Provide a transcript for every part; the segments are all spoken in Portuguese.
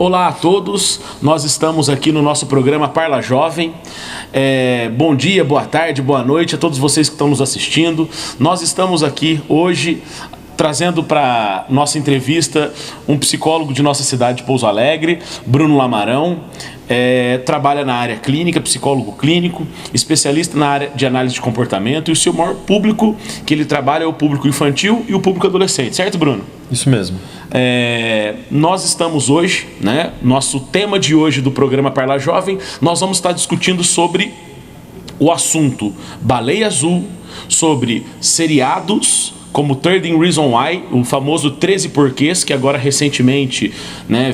Olá a todos, nós estamos aqui no nosso programa Parla Jovem. Bom dia, boa tarde, boa noite a todos vocês que estão nos assistindo. Nós estamos aqui hoje trazendo para nossa entrevista um psicólogo de nossa cidade de Pouso Alegre, Bruno Lamarão. Trabalha na área clínica, psicólogo clínico, especialista na área de análise de comportamento, e o seu maior público que ele trabalha é o público infantil e o público adolescente, certo, Bruno? Isso mesmo. Nós estamos hoje, nosso tema de hoje do programa Parla Jovem, nós vamos estar discutindo sobre o assunto Baleia Azul, sobre seriados, como 13 Reasons Why, o famoso 13 porquês, que agora recentemente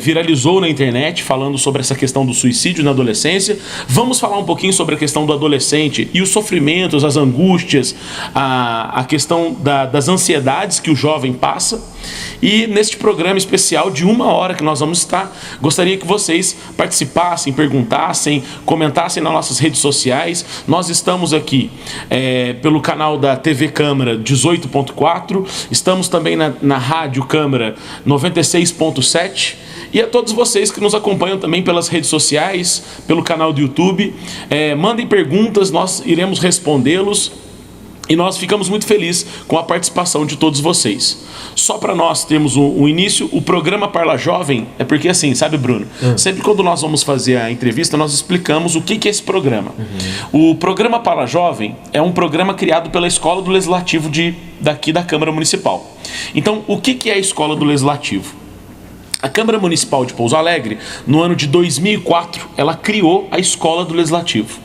viralizou na internet, falando sobre essa questão do suicídio na adolescência. Vamos falar um pouquinho sobre a questão do adolescente e os sofrimentos, as angústias, a questão das ansiedades que o jovem passa. E neste programa especial de 1 hora que nós vamos estar, gostaria que vocês participassem, perguntassem, comentassem nas nossas redes sociais. Nós estamos aqui pelo canal da TV Câmara 18.4, estamos também na Rádio Câmara 96.7, e a todos vocês que nos acompanham também pelas redes sociais, pelo canal do YouTube, mandem perguntas, nós iremos respondê-los. E nós ficamos muito felizes com a participação de todos vocês. Só para nós termos um início, o programa Parla Jovem é porque assim, sabe, Bruno? Sempre quando nós vamos fazer a entrevista, nós explicamos o que é esse programa. O programa Parla Jovem é um programa criado pela Escola do Legislativo daqui da Câmara Municipal. Então, o que é a Escola do Legislativo? A Câmara Municipal de Pouso Alegre, no ano de 2004, ela criou a Escola do Legislativo.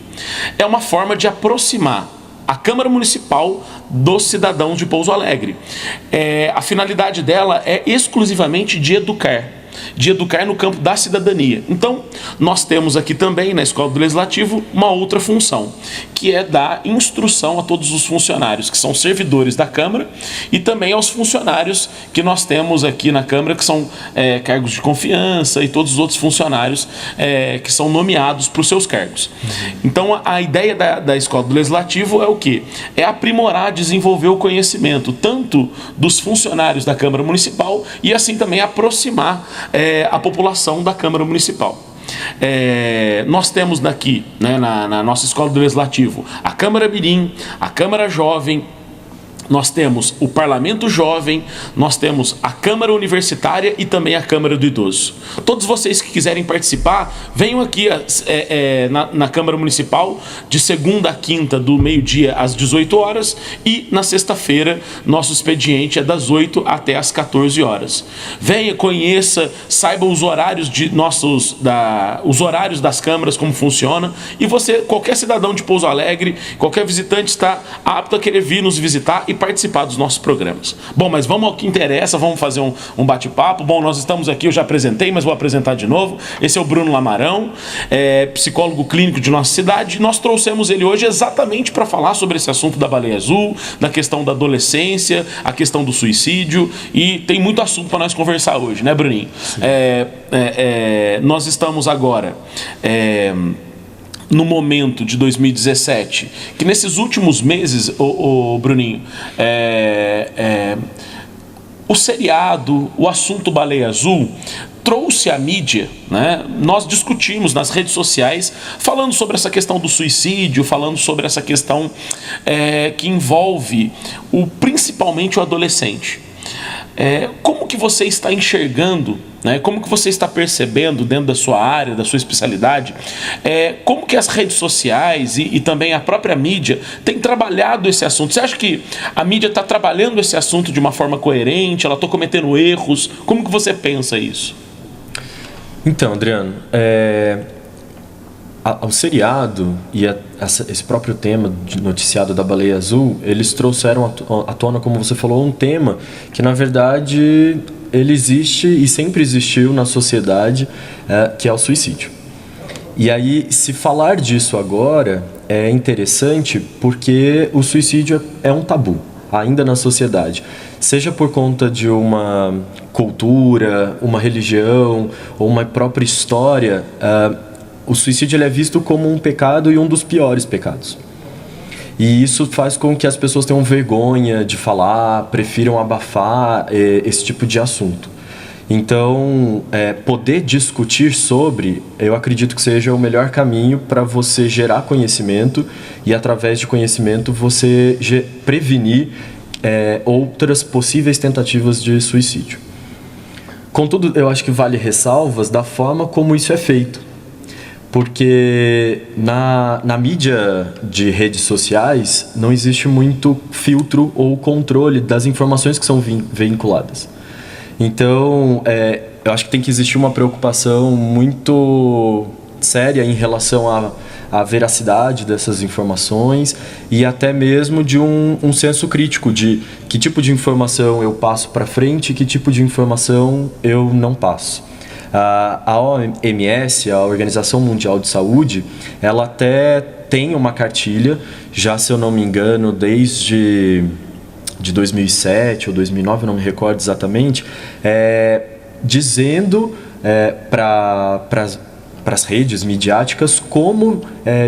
É uma forma de aproximar a Câmara Municipal dos cidadãos de Pouso Alegre. A finalidade dela é exclusivamente de educar no campo da cidadania. Então, nós temos aqui também, na Escola do Legislativo, uma outra função, que é dar instrução a todos os funcionários que são servidores da Câmara e também aos funcionários que nós temos aqui na Câmara, que são cargos de confiança, e todos os outros funcionários que são nomeados para os seus cargos. Então, a ideia da Escola do Legislativo é o quê? É aprimorar, desenvolver o conhecimento tanto dos funcionários da Câmara Municipal e assim também aproximar a população da Câmara Municipal. Nós temos daqui, na nossa Escola do Legislativo, a Câmara Mirim, a Câmara Jovem, nós temos o Parlamento Jovem, nós temos a Câmara Universitária e também a Câmara do Idoso. Todos vocês que quiserem participar, venham aqui na Câmara Municipal de segunda a quinta, do meio-dia às 18 horas, e na sexta-feira nosso expediente é das 8 até às 14 horas. Venha, conheça, saiba os horários os horários das câmaras, como funciona, e você, qualquer cidadão de Pouso Alegre, qualquer visitante está apto a querer vir nos visitar e participar dos nossos programas. Bom, mas vamos ao que interessa, vamos fazer um bate-papo. Bom, nós estamos aqui, eu já apresentei, mas vou apresentar de novo. Esse é o Bruno Lamarão, psicólogo clínico de nossa cidade. Nós trouxemos ele hoje exatamente para falar sobre esse assunto da baleia azul, da questão da adolescência, a questão do suicídio, e tem muito assunto para nós conversar hoje, né, Bruninho? Nós estamos agora no momento de 2017, que nesses últimos meses, Bruninho, o seriado, o assunto Baleia Azul, trouxe à mídia, nós discutimos nas redes sociais, falando sobre essa questão do suicídio, falando sobre essa questão que envolve principalmente o adolescente. Como que você está enxergando, como que você está percebendo dentro da sua área, da sua especialidade, como que as redes sociais e também a própria mídia tem trabalhado esse assunto? Você acha que a mídia está trabalhando esse assunto de uma forma coerente? Ela está cometendo erros? Como que você pensa isso? Então, Adriano, o seriado e esse próprio tema de noticiado da baleia azul, eles trouxeram à tona, como você falou, um tema que, na verdade, ele existe e sempre existiu na sociedade, que é o suicídio. E aí, se falar disso agora é interessante porque o suicídio é um tabu ainda na sociedade, seja por conta de uma cultura, uma religião ou uma própria história. O suicídio ele é visto como um pecado e um dos piores pecados. E isso faz com que as pessoas tenham vergonha de falar, prefiram abafar esse tipo de assunto. Então, poder discutir sobre, eu acredito que seja o melhor caminho para você gerar conhecimento e, através de conhecimento, você prevenir outras possíveis tentativas de suicídio. Contudo, eu acho que vale ressalvas da forma como isso é feito. Porque na mídia de redes sociais não existe muito filtro ou controle das informações que são vinculadas. Então, eu acho que tem que existir uma preocupação muito séria em relação à veracidade dessas informações e até mesmo de um senso crítico de que tipo de informação eu passo para frente e que tipo de informação eu não passo. A OMS, a Organização Mundial de Saúde, ela até tem uma cartilha, já se eu não me engano, desde de 2007 ou 2009, não me recordo exatamente, dizendo para as redes midiáticas como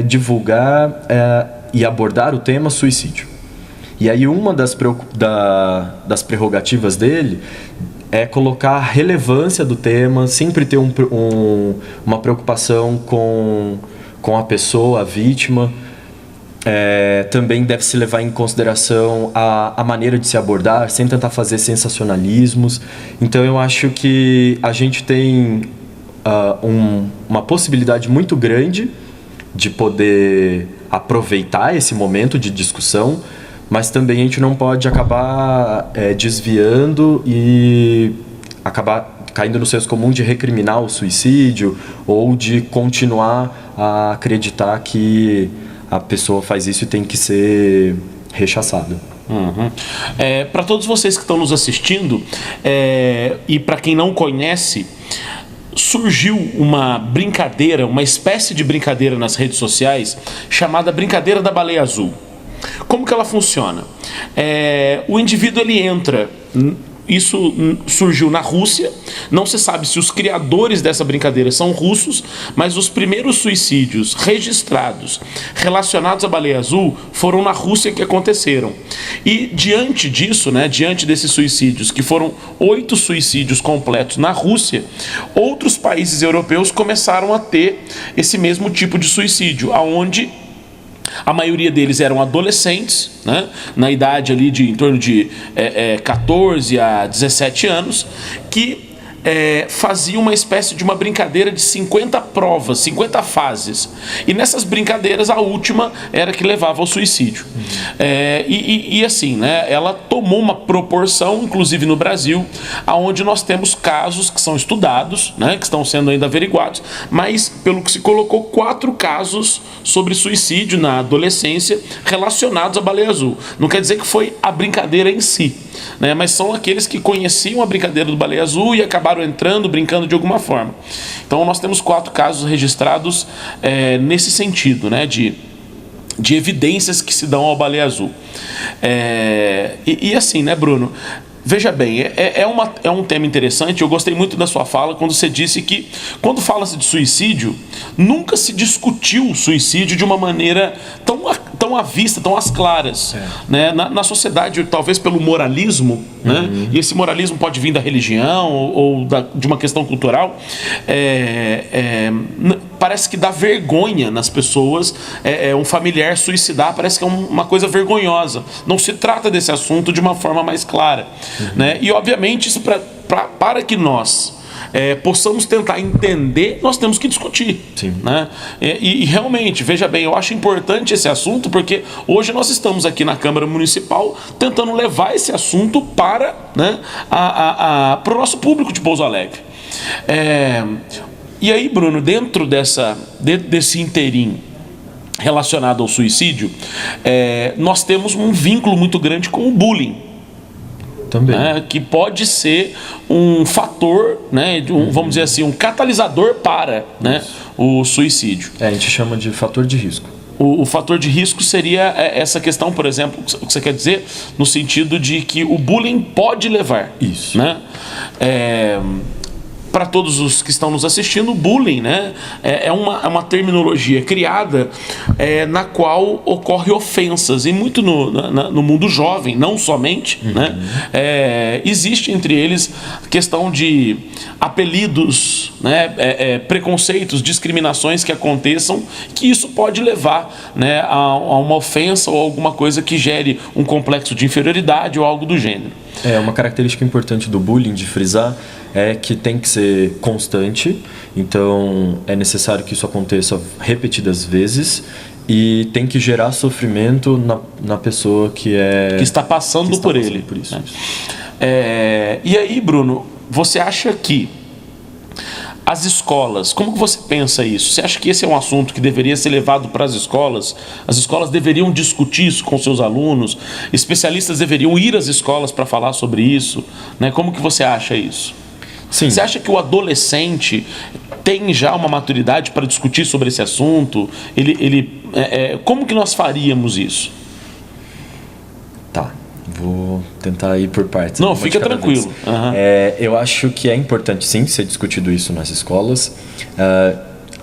divulgar e abordar o tema suicídio. E aí uma das prerrogativas dele é colocar a relevância do tema, sempre ter uma preocupação com a pessoa, a vítima. Também deve-se levar em consideração a maneira de se abordar, sem tentar fazer sensacionalismos. Então eu acho que a gente tem uma possibilidade muito grande de poder aproveitar esse momento de discussão, mas também a gente não pode acabar desviando e acabar caindo no senso comum de recriminar o suicídio ou de continuar a acreditar que a pessoa faz isso e tem que ser rechaçada. Uhum. Para todos vocês que estão nos assistindo e para quem não conhece, surgiu uma brincadeira, uma espécie de brincadeira nas redes sociais chamada Brincadeira da Baleia Azul. Como que ela funciona? O indivíduo ele entra. Isso surgiu na Rússia. Não se sabe se os criadores dessa brincadeira são russos, mas os primeiros suicídios registrados relacionados à baleia azul foram na Rússia que aconteceram. E diante disso, diante desses suicídios, que foram 8 suicídios completos na Rússia, outros países europeus começaram a ter esse mesmo tipo de suicídio, onde a maioria deles eram adolescentes, na idade ali em torno de 14 a 17 anos, que faziam uma espécie de uma brincadeira de 50 provas, 50 fases. E nessas brincadeiras, a última era que levava ao suicídio. E assim, ela tomou uma proporção, inclusive no Brasil, onde nós temos casos que são estudados, que estão sendo ainda averiguados, mas pelo que se colocou 4 casos sobre suicídio na adolescência relacionados à baleia azul. Não quer dizer que foi a brincadeira em si, mas são aqueles que conheciam a brincadeira do baleia azul e acabaram entrando, brincando de alguma forma. Então nós temos 4 casos registrados nesse sentido, de evidências que se dão ao baleia azul. E assim, Bruno? Veja bem, é um tema interessante. Eu gostei muito da sua fala quando você disse que, quando fala-se de suicídio, nunca se discutiu o suicídio de uma maneira tão à vista, tão às claras. Na sociedade, talvez pelo moralismo, e esse moralismo pode vir da religião ou de uma questão cultural, parece que dá vergonha nas pessoas um familiar suicidar, parece que é uma coisa vergonhosa. Não se trata desse assunto de uma forma mais clara. E obviamente isso para que nós possamos tentar entender, nós temos que discutir. Sim. E realmente, veja bem, eu acho importante esse assunto, porque hoje nós estamos aqui na Câmara Municipal tentando levar esse assunto para o nosso público de Pouso Alegre. E aí, Bruno, dentro desse inteirinho relacionado ao suicídio, nós temos um vínculo muito grande com o bullying. Também. Que pode ser um fator, vamos dizer assim, um catalisador para o suicídio. A gente chama de fator de risco. O fator de risco seria essa questão, por exemplo, o que você quer dizer, no sentido de que o bullying pode levar. Isso. para todos os que estão nos assistindo, bullying, né, é uma terminologia criada na qual ocorre ofensas, e muito no mundo jovem, não somente, né, existe entre eles questão de apelidos, né, preconceitos, discriminações que aconteçam, que isso pode levar, né, a uma ofensa ou alguma coisa que gere um complexo de inferioridade ou algo do gênero. Uma característica importante do bullying, de frisar, é que tem que ser constante, então é necessário que isso aconteça repetidas vezes e tem que gerar sofrimento na pessoa que está passando por ele. Por isso. E aí, Bruno, você acha que as escolas, como que você pensa isso? Você acha que esse é um assunto que deveria ser levado para as escolas? As escolas deveriam discutir isso com seus alunos? Especialistas deveriam ir às escolas para falar sobre isso? Né? Como que você acha isso? Sim. Você acha que o adolescente tem já uma maturidade para discutir sobre esse assunto? Como que nós faríamos isso? Tá. Vou tentar ir por partes. Não, fica tranquilo. Eu acho que é importante, sim, ser discutido isso nas escolas.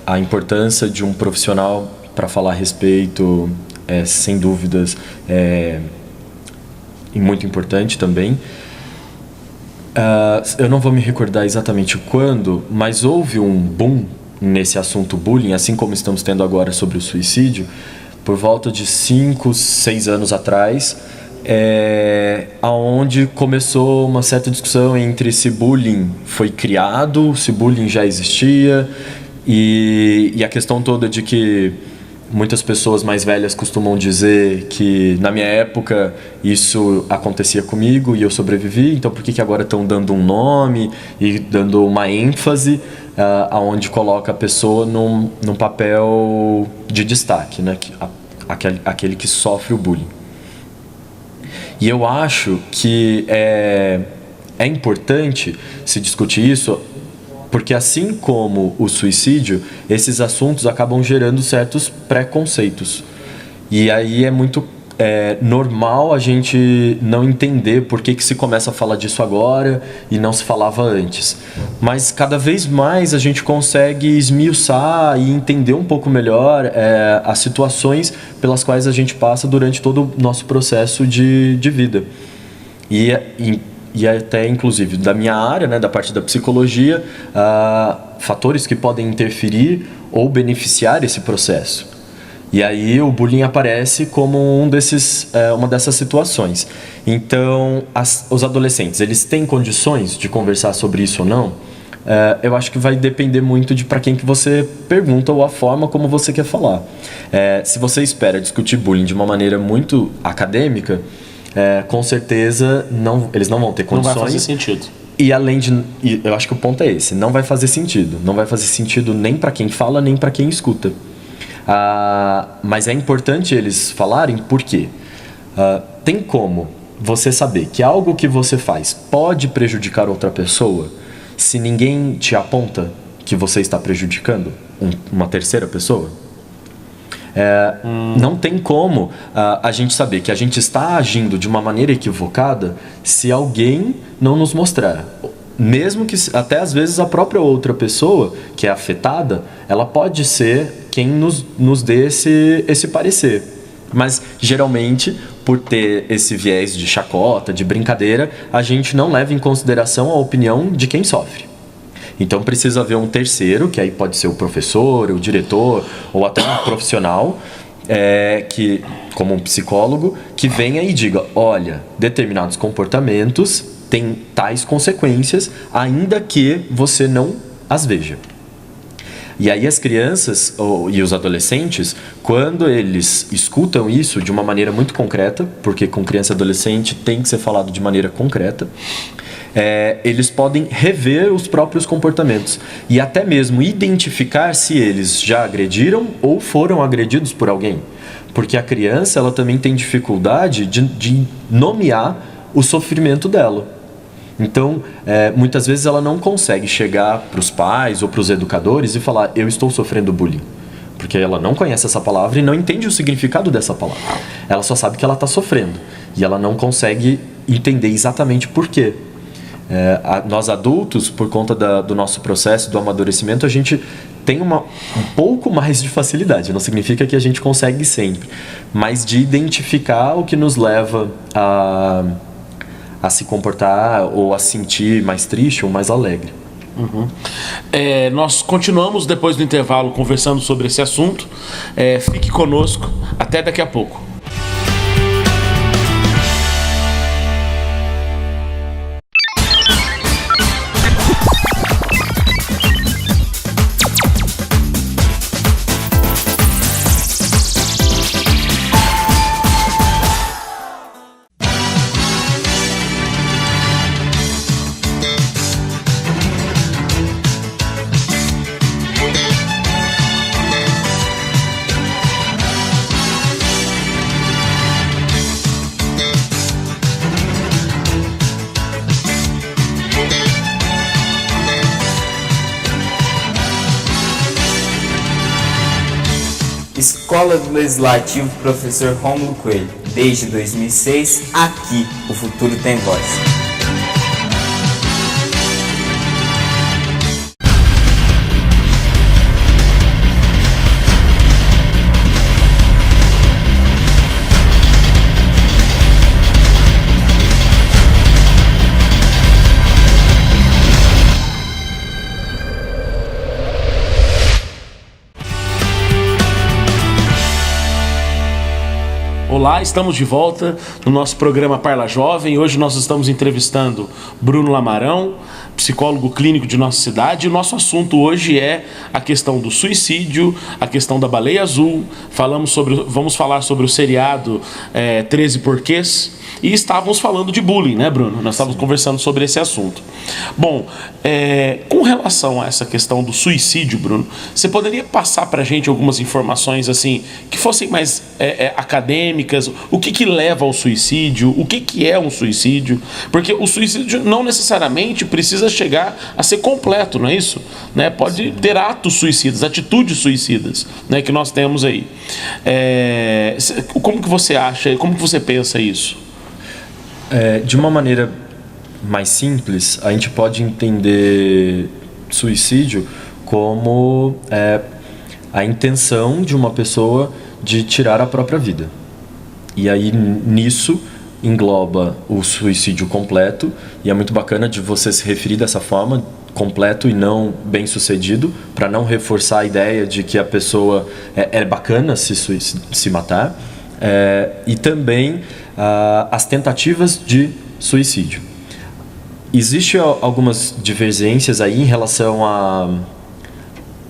A importância de um profissional para falar a respeito, sem dúvidas, é muito importante também. Eu não vou me recordar exatamente quando, mas houve um boom nesse assunto bullying, assim como estamos tendo agora sobre o suicídio, por volta de 5, 6 anos atrás, aonde começou uma certa discussão entre se bullying foi criado, se bullying já existia, e a questão toda de que muitas pessoas mais velhas costumam dizer que na minha época isso acontecia comigo e eu sobrevivi, então por que agora estão dando um nome e dando uma ênfase aonde coloca a pessoa num papel de destaque, né? Aquele que sofre o bullying. E eu acho que é importante se discutir isso, porque assim como o suicídio, esses assuntos acabam gerando certos preconceitos. E aí é muito normal a gente não entender por que se começa a falar disso agora e não se falava antes. Mas cada vez mais a gente consegue esmiuçar e entender um pouco melhor as situações pelas quais a gente passa durante todo o nosso processo de vida. E até, inclusive, da minha área, né, da parte da psicologia, fatores que podem interferir ou beneficiar esse processo. E aí o bullying aparece como uma dessas situações. Então, os adolescentes, eles têm condições de conversar sobre isso ou não? Eu acho que vai depender muito de para quem que você pergunta ou a forma como você quer falar. Se você espera discutir bullying de uma maneira muito acadêmica, com certeza eles não vão ter condições. Não vai fazer sentido. E eu acho que o ponto é esse, não vai fazer sentido. Não vai fazer sentido nem para quem fala, nem para quem escuta. Mas é importante eles falarem porque tem como você saber que algo que você faz pode prejudicar outra pessoa se ninguém te aponta que você está prejudicando uma terceira pessoa? Não tem como a gente saber que a gente está agindo de uma maneira equivocada se alguém não nos mostrar. Mesmo que até às vezes a própria outra pessoa que é afetada, ela pode ser quem nos dê esse parecer. Mas geralmente, por ter esse viés de chacota, de brincadeira, a gente não leva em consideração a opinião de quem sofre. Então precisa haver um terceiro, que aí pode ser o professor, o diretor ou até um profissional, como um psicólogo, que venha e diga: olha, determinados comportamentos têm tais consequências, ainda que você não as veja. E aí as crianças e os adolescentes, quando eles escutam isso de uma maneira muito concreta, porque com criança e adolescente tem que ser falado de maneira concreta, eles podem rever os próprios comportamentos e até mesmo identificar se eles já agrediram ou foram agredidos por alguém. Porque a criança, ela também tem dificuldade de nomear o sofrimento dela. Então, muitas vezes ela não consegue chegar para os pais ou para os educadores e falar: eu estou sofrendo bullying. Porque ela não conhece essa palavra e não entende o significado dessa palavra. Ela só sabe que ela está sofrendo e ela não consegue entender exatamente por quê. Nós adultos, por conta do nosso processo, do amadurecimento, a gente tem um pouco mais de facilidade. Não significa que a gente consegue sempre, mas de identificar o que nos leva a se comportar ou a sentir mais triste ou mais alegre. Uhum. Nós continuamos depois do intervalo conversando sobre esse assunto. Fique conosco, até daqui a pouco. Escola do Legislativo Professor Rômulo Coelho. Desde 2006, aqui o futuro tem voz. Olá, estamos de volta no nosso programa Parla Jovem. Hoje nós estamos entrevistando Bruno Lamarão, psicólogo clínico de nossa cidade. E o nosso assunto hoje é a questão do suicídio, a questão da baleia azul. Vamos falar sobre o seriado 13 Porquês. E estávamos falando de bullying, né, Bruno? Nós estávamos conversando sobre esse assunto. Bom, com relação a essa questão do suicídio, Bruno, você poderia passar para a gente algumas informações assim que fossem mais acadêmicas? O que leva ao suicídio? O que é um suicídio? Porque o suicídio não necessariamente precisa chegar a ser completo, não é isso? Né? Pode ter atos suicidas, atitudes suicidas, né, que nós temos aí. Como que você acha? Como que você pensa isso? De uma maneira mais simples, a gente pode entender suicídio como a intenção de uma pessoa de tirar a própria vida. E aí nisso engloba o suicídio completo, e é muito bacana de você se referir dessa forma, completo e não bem-sucedido, para não reforçar a ideia de que a pessoa é bacana se matar. E também as tentativas de suicídio. Existem algumas divergências aí em relação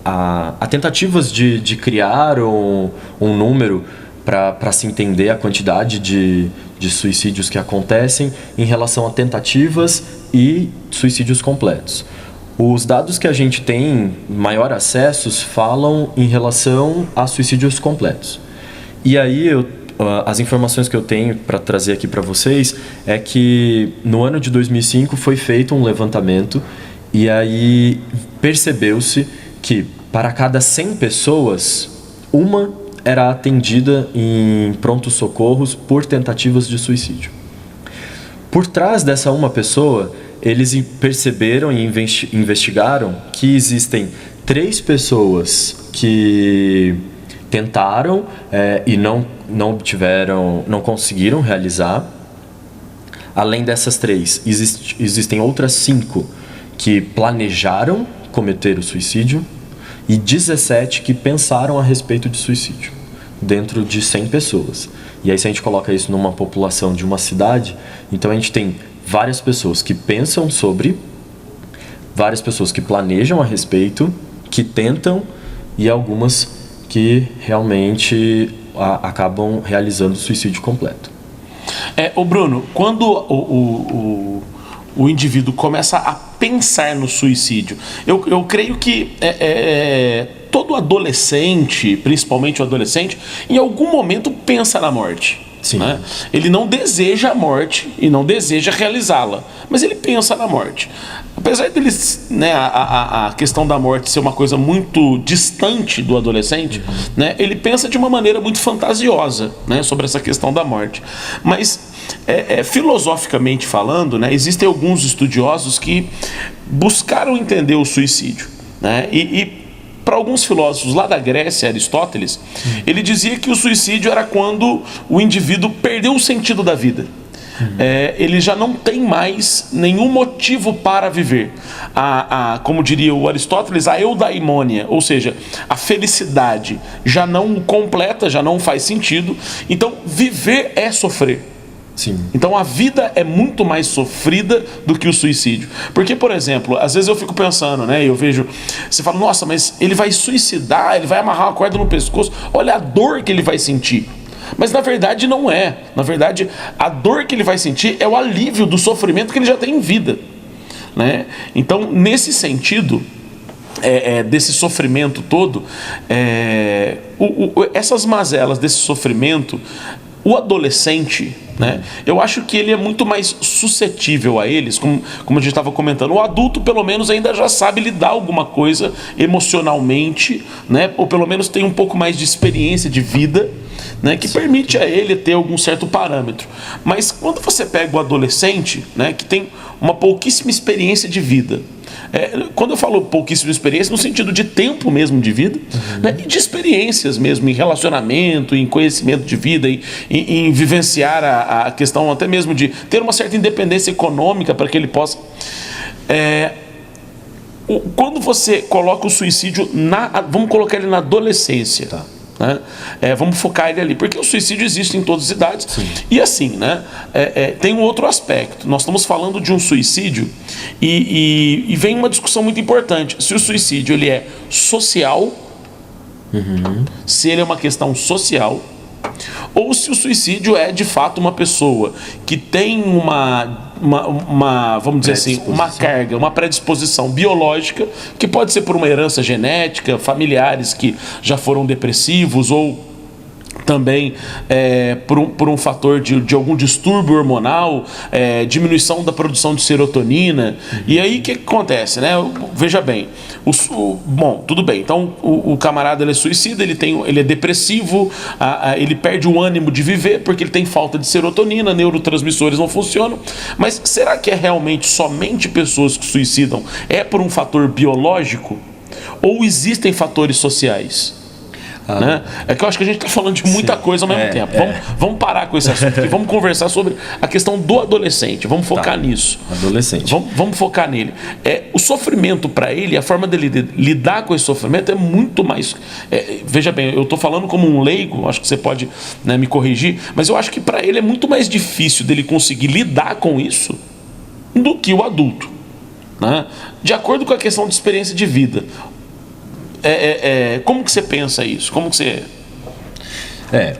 a tentativas de criar um número para se entender a quantidade de suicídios que acontecem em relação a tentativas e suicídios completos. Os dados que a gente tem maior acesso falam em relação a suicídios completos. E aí as informações que eu tenho para trazer aqui para vocês é que no ano de 2005 foi feito um levantamento e aí percebeu-se que para cada 100 pessoas, uma era atendida em pronto-socorros por tentativas de suicídio. Por trás dessa uma pessoa, eles perceberam e investigaram que existem 3 pessoas que tentaram e não conseguiram realizar. Além dessas 3, existem outras 5 que planejaram cometer o suicídio e 17 que pensaram a respeito de suicídio, dentro de 100 pessoas. E aí se a gente coloca isso numa população de uma cidade, então a gente tem várias pessoas que pensam sobre, várias pessoas que planejam a respeito, que tentam e algumas que realmente acabam realizando o suicídio completo. Ô Bruno, quando o indivíduo começa a pensar no suicídio, eu creio que todo adolescente, principalmente o adolescente, em algum momento pensa na morte. Sim. Né? Ele não deseja a morte e não deseja realizá-la, mas ele pensa na morte. Apesar deles, né, a questão da morte ser uma coisa muito distante do adolescente, né, ele pensa de uma maneira muito fantasiosa, né, sobre essa questão da morte. Mas filosoficamente falando, né, existem alguns estudiosos que buscaram entender o suicídio, né, e para alguns filósofos lá da Grécia, Aristóteles, ele dizia que o suicídio era quando o indivíduo perdeu o sentido da vida. Ele já não tem mais nenhum motivo para viver. Como diria o Aristóteles, a eudaimônia, ou seja, a felicidade já não completa, já não faz sentido. Então, viver é sofrer. Sim. Então a vida é muito mais sofrida do que o suicídio. Porque, por exemplo, às vezes eu fico pensando, né? Eu vejo, você fala, nossa, mas ele vai suicidar, ele vai amarrar uma corda no pescoço, olha a dor que ele vai sentir. Mas na verdade não é. Na verdade, a dor que ele vai sentir é o alívio do sofrimento que ele já tem em vida, né? Então, nesse sentido, desse sofrimento todo, essas mazelas desse sofrimento, o adolescente, né, eu acho que ele é muito mais suscetível a eles, como a gente estava comentando. O adulto, pelo menos, ainda já sabe lidar alguma coisa emocionalmente, né, ou pelo menos tem um pouco mais de experiência de vida, né, que permite a ele ter algum certo parâmetro. Mas quando você pega o adolescente, né, que tem uma pouquíssima experiência de vida, quando eu falo pouquíssima experiência, no sentido de tempo mesmo de vida, né, e de experiências mesmo, em relacionamento, em conhecimento de vida, em vivenciar a questão até mesmo de ter uma certa independência econômica para que ele possa... Quando você coloca o suicídio vamos colocar ele na adolescência, tá? Né? Vamos focar ele ali, porque o suicídio existe em todas as idades. Sim. E assim, né, tem um outro aspecto. Nós estamos falando de um suicídio e vem uma discussão muito importante. Se o suicídio ele é social, se ele é uma questão social, ou se o suicídio é de fato uma pessoa que tem vamos dizer assim, uma carga, uma predisposição biológica, que pode ser por uma herança genética, familiares que já foram depressivos, ou também por um fator de algum distúrbio hormonal, diminuição da produção de serotonina. E aí o que acontece, né? Veja bem, bom, tudo bem, então o camarada ele é suicida, ele é depressivo, ele perde o ânimo de viver porque ele tem falta de serotonina, neurotransmissores não funcionam. Mas será que é realmente somente pessoas que suicidam por um fator biológico? Ou existem fatores sociais? Né? É que eu acho que a gente está falando de muita coisa ao mesmo tempo. Vamos parar com esse assunto e vamos conversar sobre a questão do adolescente. Vamos focar nisso. Adolescente. Vamos focar nele. O sofrimento para ele, a forma dele lidar com esse sofrimento é muito mais... veja bem, eu estou falando como um leigo, acho que você pode, né, me corrigir, mas eu acho que para ele é muito mais difícil dele conseguir lidar com isso do que o adulto, né? De acordo com a questão de experiência de vida. Como que você pensa isso? Como que você...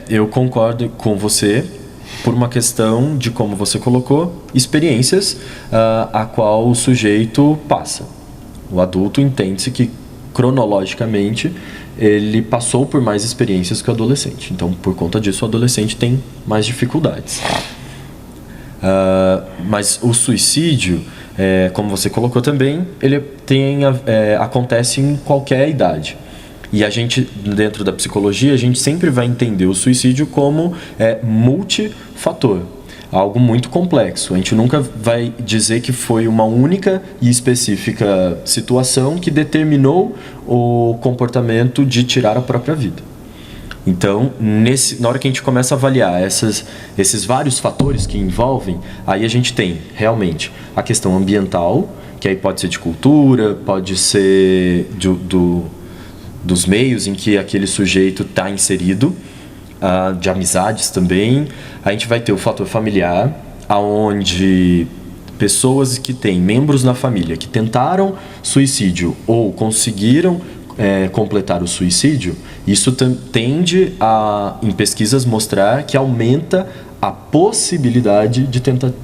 eu concordo com você por uma questão de, como você colocou, experiências a qual o sujeito passa. O adulto entende-se que, cronologicamente, ele passou por mais experiências que o adolescente. Então, por conta disso, o adolescente tem mais dificuldades. Mas o suicídio... como você colocou também, ele acontece em qualquer idade. E a gente, dentro da psicologia, a gente sempre vai entender o suicídio como multifator, algo muito complexo. A gente nunca vai dizer que foi uma única e específica situação que determinou o comportamento de tirar a própria vida. Então, na hora que a gente começa a avaliar esses vários fatores que envolvem, aí a gente tem realmente a questão ambiental, que aí pode ser de cultura, pode ser dos meios em que aquele sujeito está inserido, de amizades também. A gente vai ter o fator familiar, onde pessoas que têm membros na família que tentaram suicídio ou conseguiram completar o suicídio, isso tende a, em pesquisas, mostrar que aumenta a possibilidade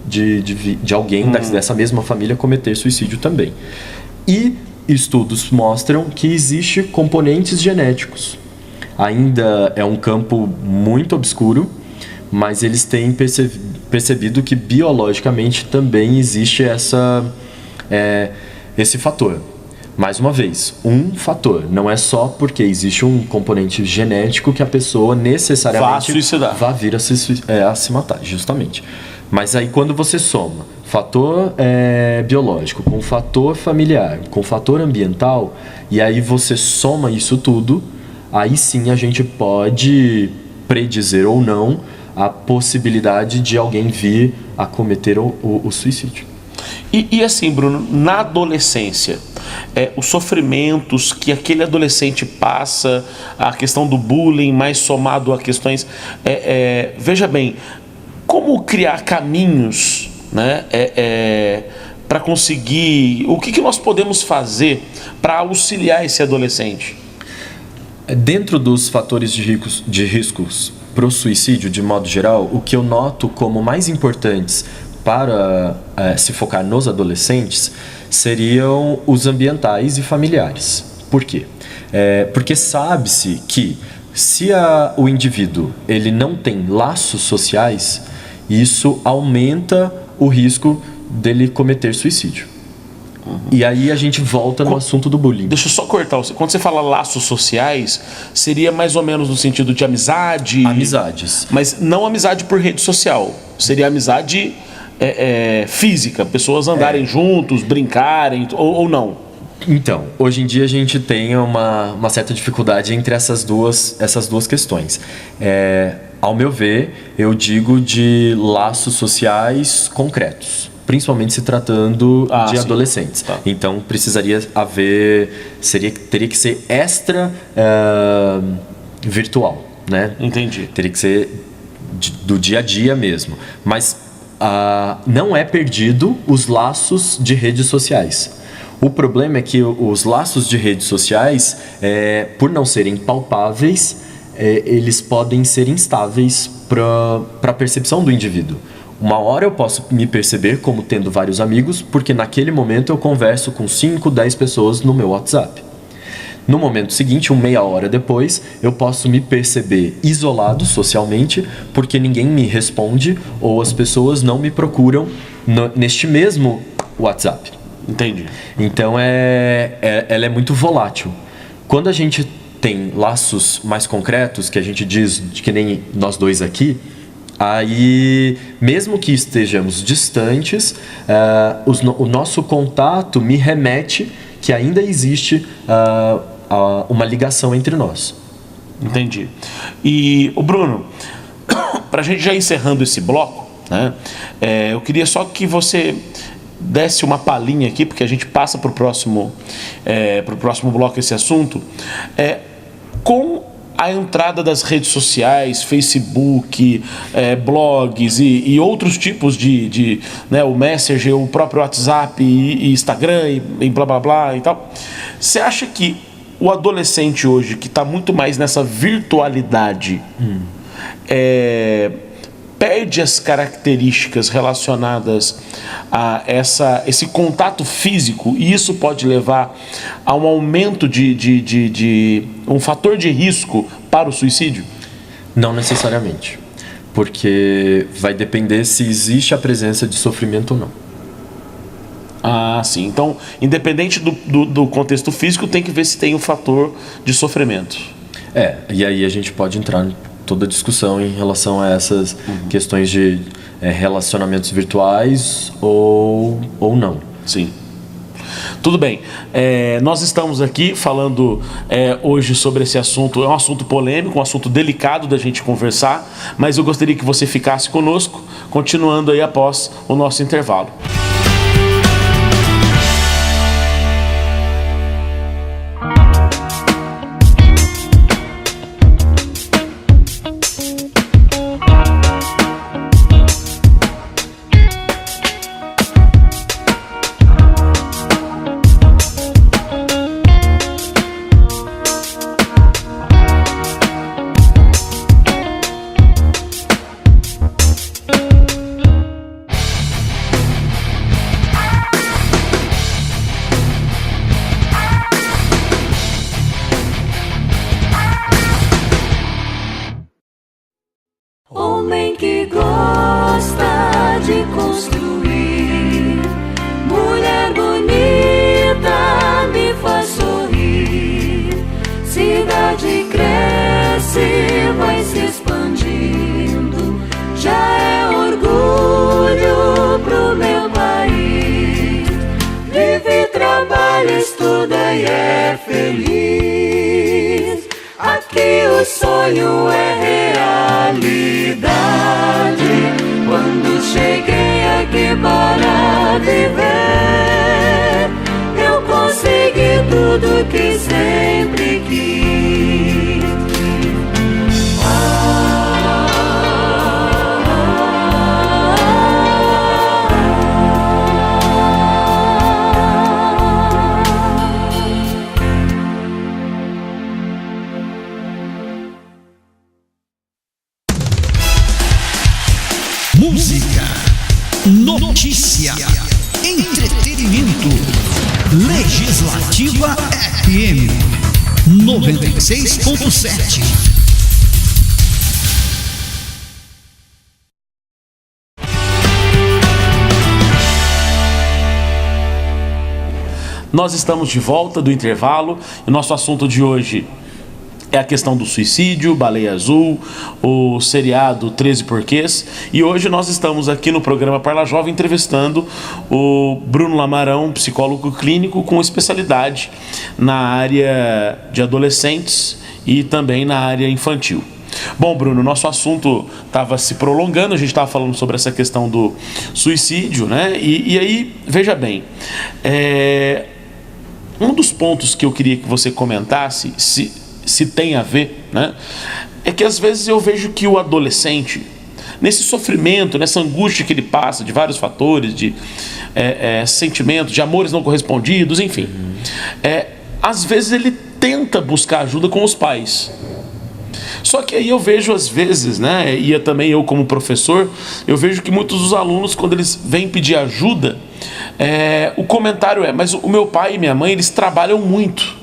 de alguém dessa mesma família cometer suicídio também. E estudos mostram que existe componentes genéticos. Ainda é um campo muito obscuro, mas eles têm percebido que biologicamente também existe esse fator. Mais uma vez, um fator. Não é só porque existe um componente genético que a pessoa necessariamente vá vir a se matar, justamente. Mas aí quando você soma fator biológico com fator familiar, com fator ambiental, e aí você soma isso tudo, aí sim a gente pode predizer ou não a possibilidade de alguém vir a cometer o suicídio. E assim, Bruno, na adolescência, os sofrimentos que aquele adolescente passa, a questão do bullying, mais somado a questões... veja bem, como criar caminhos, né, para conseguir... O que nós podemos fazer para auxiliar esse adolescente? Dentro dos fatores de riscos para o suicídio, de modo geral, o que eu noto como mais importantes para se focar nos adolescentes seriam os ambientais e familiares. Por quê? Porque sabe-se que se o indivíduo ele não tem laços sociais, isso aumenta o risco dele cometer suicídio. E aí a gente volta no assunto do bullying. Deixa eu só cortar. Quando você fala laços sociais, seria mais ou menos no sentido de amizade? Amizades. Mas não amizade por rede social. Seria amizade física. Pessoas andarem juntos, brincarem, ou não? Então, hoje em dia a gente tem uma certa dificuldade entre essas duas questões. Ao meu ver, eu digo de laços sociais concretos. Principalmente se tratando de adolescentes. Tá. Então, precisaria haver... teria que ser extra virtual, né? Entendi. Teria que ser do dia a dia mesmo. Mas não é perdido os laços de redes sociais. O problema é que os laços de redes sociais, por não serem palpáveis, eles podem ser instáveis para a percepção do indivíduo. Uma hora eu posso me perceber como tendo vários amigos, porque naquele momento eu converso com 5, 10 pessoas no meu WhatsApp. No momento seguinte, meia hora depois, eu posso me perceber isolado socialmente, porque ninguém me responde ou as pessoas não me procuram neste mesmo WhatsApp. Entendi. Então ela é muito volátil. Quando a gente tem laços mais concretos, que a gente diz, que nem nós dois aqui, aí, mesmo que estejamos distantes, o nosso contato me remete que ainda existe uma ligação entre nós. Entendi. E, Bruno, para a gente já encerrando esse bloco, né, eu queria só que você desse uma palhinha aqui, porque a gente passa para o próximo bloco esse assunto, com a entrada das redes sociais, Facebook, blogs e outros tipos de né, o Messenger, o próprio WhatsApp e Instagram e blá blá blá e tal. Você acha que o adolescente hoje, que está muito mais nessa virtualidade, perde as características relacionadas a esse contato físico, e isso pode levar a um aumento de um fator de risco para o suicídio? Não necessariamente, porque vai depender se existe a presença de sofrimento ou não. Ah, sim. Então, independente do contexto físico, tem que ver se tem um fator de sofrimento. E aí a gente pode entrar em toda a discussão em relação a essas questões de relacionamentos virtuais ou não. Sim. Tudo bem. Nós estamos aqui falando hoje sobre esse assunto. É um assunto polêmico, um assunto delicado da gente conversar, mas eu gostaria que você ficasse conosco, continuando aí após o nosso intervalo. cresce, vai se expandindo, já é orgulho pro meu país. Vive, trabalha, estuda e é feliz. Aqui o sonho é realidade. Quando cheguei aqui para viver, eu consegui tudo que sempre quis. Música, notícia, entretenimento. Legislativa FM 96.7. Nós estamos de volta do intervalo e o nosso assunto de hoje é a questão do suicídio, Baleia Azul, o seriado 13 Porquês. E hoje nós estamos aqui no programa Parla Jovem entrevistando o Bruno Lamarão, psicólogo clínico com especialidade na área de adolescentes e também na área infantil. Bom, Bruno, nosso assunto estava se prolongando, a gente estava falando sobre essa questão do suicídio, né? E aí, veja bem, um dos pontos que eu queria que você comentasse, se tem a ver, né? É que às vezes eu vejo que o adolescente, nesse sofrimento, nessa angústia que ele passa de vários fatores, de sentimentos, de amores não correspondidos, enfim, às vezes ele tenta buscar ajuda com os pais. Só que aí eu vejo às vezes, né, e também eu como professor, eu vejo que muitos dos alunos, quando eles vêm pedir ajuda, o comentário mas o meu pai e minha mãe, eles trabalham muito.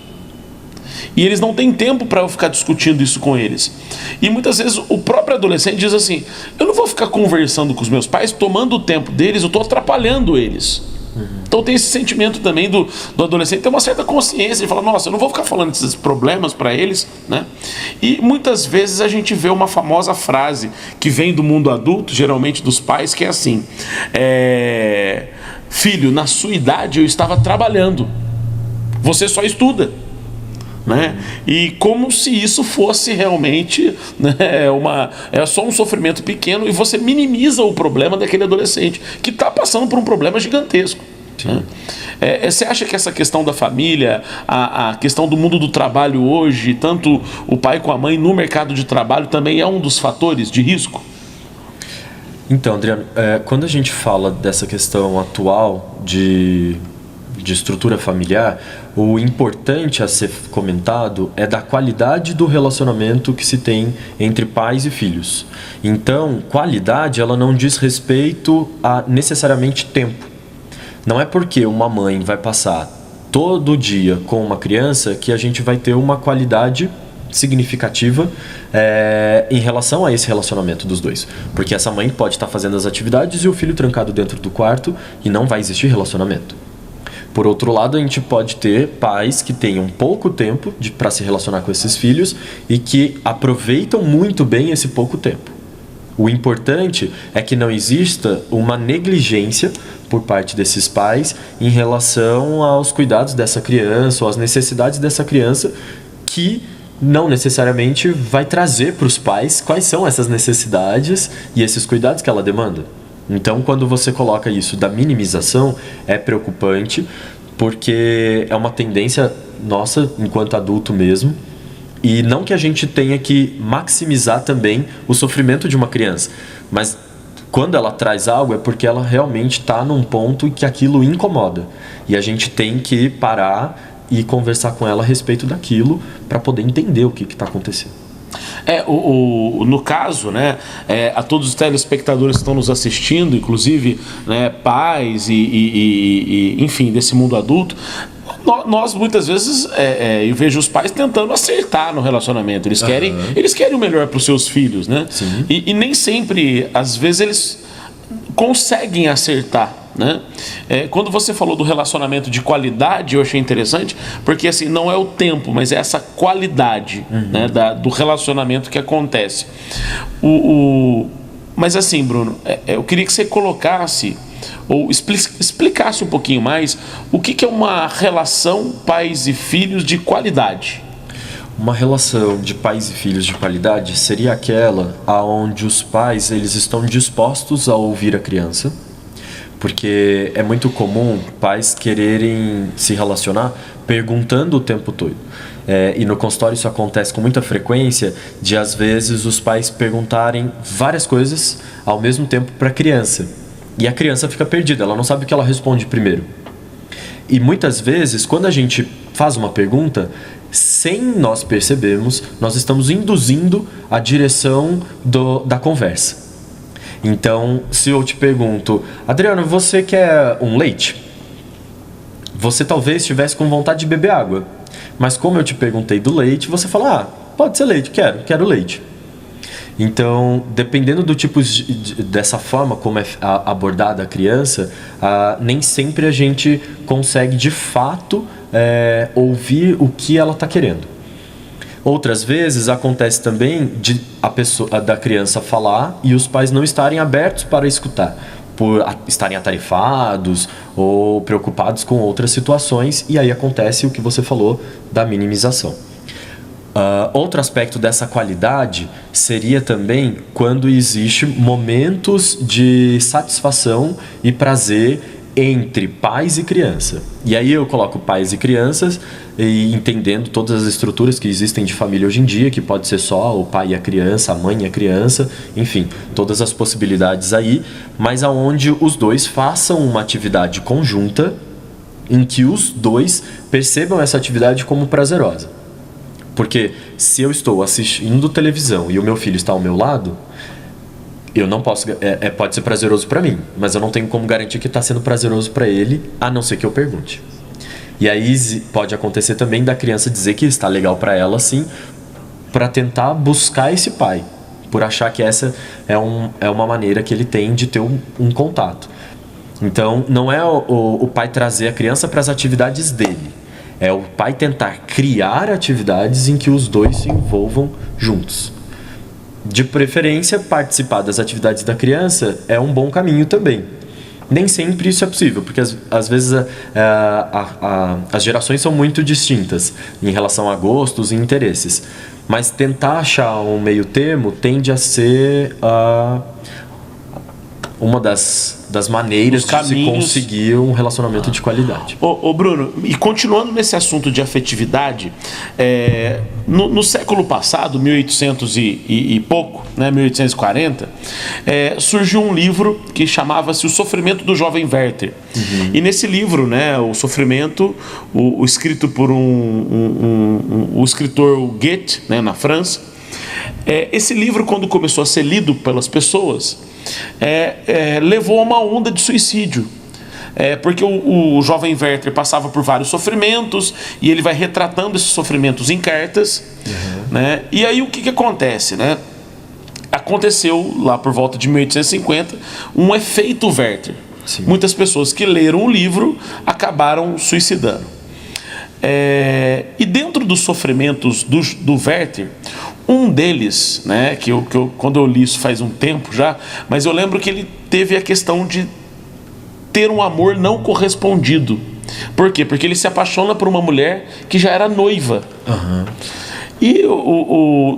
E eles não têm tempo para eu ficar discutindo isso com eles. E muitas vezes o próprio adolescente diz assim, eu não vou ficar conversando com os meus pais, tomando o tempo deles, eu estou atrapalhando eles. Então tem esse sentimento também do adolescente, tem uma certa consciência de falar, nossa, eu não vou ficar falando desses problemas para eles, né? E muitas vezes a gente vê uma famosa frase que vem do mundo adulto, geralmente dos pais, que é assim, filho, na sua idade eu estava trabalhando, você só estuda. Né? E como se isso fosse realmente, né, só um sofrimento pequeno, e você minimiza o problema daquele adolescente que está passando por um problema gigantesco. Né? Você acha que essa questão da família, a questão do mundo do trabalho hoje, tanto o pai com a mãe no mercado de trabalho, também é um dos fatores de risco? Então, Adriano, quando a gente fala dessa questão atual de estrutura familiar, o importante a ser comentado é da qualidade do relacionamento que se tem entre pais e filhos. Então, qualidade, ela não diz respeito a necessariamente tempo. Não é porque uma mãe vai passar todo dia com uma criança que a gente vai ter uma qualidade significativa em relação a esse relacionamento dos dois. Porque essa mãe pode estar fazendo as atividades e o filho trancado dentro do quarto e não vai existir relacionamento. Por outro lado, a gente pode ter pais que tenham pouco tempo para se relacionar com esses filhos e que aproveitam muito bem esse pouco tempo. O importante é que não exista uma negligência por parte desses pais em relação aos cuidados dessa criança ou às necessidades dessa criança, que não necessariamente vai trazer para os pais quais são essas necessidades e esses cuidados que ela demanda. Então, quando você coloca isso da minimização, é preocupante, porque é uma tendência nossa, enquanto adulto mesmo, e não que a gente tenha que maximizar também o sofrimento de uma criança, mas quando ela traz algo é porque ela realmente está num ponto em que aquilo incomoda, e a gente tem que parar e conversar com ela a respeito daquilo para poder entender o que está acontecendo. No caso, né, a todos os telespectadores que estão nos assistindo, inclusive, né, pais enfim, desse mundo adulto, nós muitas vezes eu vejo os pais tentando acertar no relacionamento. Eles querem o melhor para os seus filhos, né? E nem sempre, às vezes, eles conseguem acertar, né? Quando você falou do relacionamento de qualidade, eu achei interessante, porque assim, não é o tempo, mas é essa qualidade, né, do relacionamento que acontece. Mas assim, Bruno, eu queria que você colocasse ou explicasse um pouquinho mais o que é uma relação pais e filhos de qualidade. Uma relação de pais e filhos de qualidade seria aquela onde os pais eles estão dispostos a ouvir a criança, porque é muito comum pais quererem se relacionar perguntando o tempo todo. E no consultório isso acontece com muita frequência, de às vezes os pais perguntarem várias coisas ao mesmo tempo para a criança. E a criança fica perdida, ela não sabe o que ela responde primeiro. E muitas vezes, quando a gente faz uma pergunta, sem nós percebermos, nós estamos induzindo a direção da conversa. Então, se eu te pergunto, Adriano, você quer um leite? Você talvez estivesse com vontade de beber água. Mas como eu te perguntei do leite, você fala, pode ser leite, quero leite. Então, dependendo do tipo dessa forma como é abordada a criança, nem sempre a gente consegue de fato ouvir o que ela está querendo. Outras vezes acontece também da criança falar e os pais não estarem abertos para escutar, por estarem atarefados ou preocupados com outras situações, e aí acontece o que você falou da minimização. Outro aspecto dessa qualidade seria também quando existe momentos de satisfação e prazer entre pais e criança. E aí eu coloco pais e crianças e entendendo todas as estruturas que existem de família hoje em dia, que pode ser só o pai e a criança, a mãe e a criança, enfim, todas as possibilidades aí, mas aonde os dois façam uma atividade conjunta em que os dois percebam essa atividade como prazerosa. Porque se eu estou assistindo televisão e o meu filho está ao meu lado, eu não posso, pode ser prazeroso para mim, mas eu não tenho como garantir que está sendo prazeroso para ele, a não ser que eu pergunte. E aí pode acontecer também da criança dizer que está legal para ela sim, para tentar buscar esse pai, por achar que essa é uma maneira que ele tem de ter um contato. Então não é o pai trazer a criança para as atividades dele, é o pai tentar criar atividades em que os dois se envolvam juntos. De preferência, participar das atividades da criança é um bom caminho também. Nem sempre isso é possível, porque às vezes as gerações são muito distintas em relação a gostos e interesses. Mas tentar achar um meio termo tende a ser uma das maneiras de se conseguir um relacionamento de qualidade. Ô Bruno, e continuando nesse assunto de afetividade, no século passado, 1800 e pouco, né, 1840, surgiu um livro que chamava-se O Sofrimento do Jovem Werther. E nesse livro, né, o sofrimento, escrito por o escritor Goethe, né, na França, esse livro, quando começou a ser lido pelas pessoas, levou a uma onda de suicídio. Porque o jovem Werther passava por vários sofrimentos e ele vai retratando esses sofrimentos em cartas. Né? E aí o que acontece? Né? Aconteceu lá por volta de 1850 um efeito Werther. Sim. Muitas pessoas que leram o livro acabaram suicidando. E dentro dos sofrimentos do Werther, um deles, né, que quando eu li isso faz um tempo já, mas eu lembro que ele teve a questão de ter um amor não correspondido. Por quê? Porque ele se apaixona por uma mulher que já era noiva. E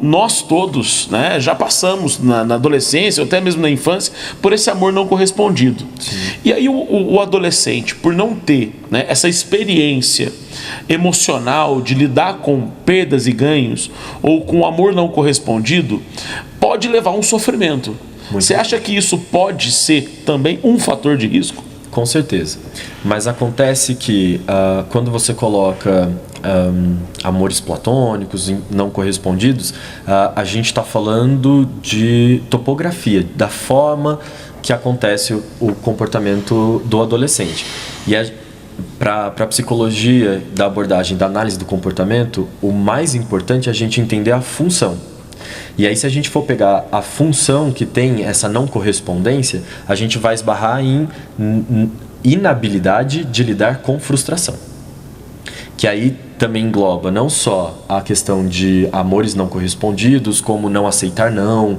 nós todos, né, já passamos na adolescência, ou até mesmo na infância, por esse amor não correspondido. Sim. E aí o adolescente, por não ter, né, essa experiência emocional de lidar com perdas e ganhos, ou com amor não correspondido, pode levar a um sofrimento. Você acha que isso pode ser também um fator de risco? Com certeza. Mas acontece que quando você coloca amores platônicos não correspondidos, a gente está falando de topografia, da forma que acontece o comportamento do adolescente. E para a psicologia da abordagem da análise do comportamento, o mais importante é a gente entender a função. E aí, se a gente for pegar a função que tem essa não correspondência, a gente vai esbarrar inabilidade de lidar com frustração. Que aí também engloba não só a questão de amores não correspondidos, como não aceitar não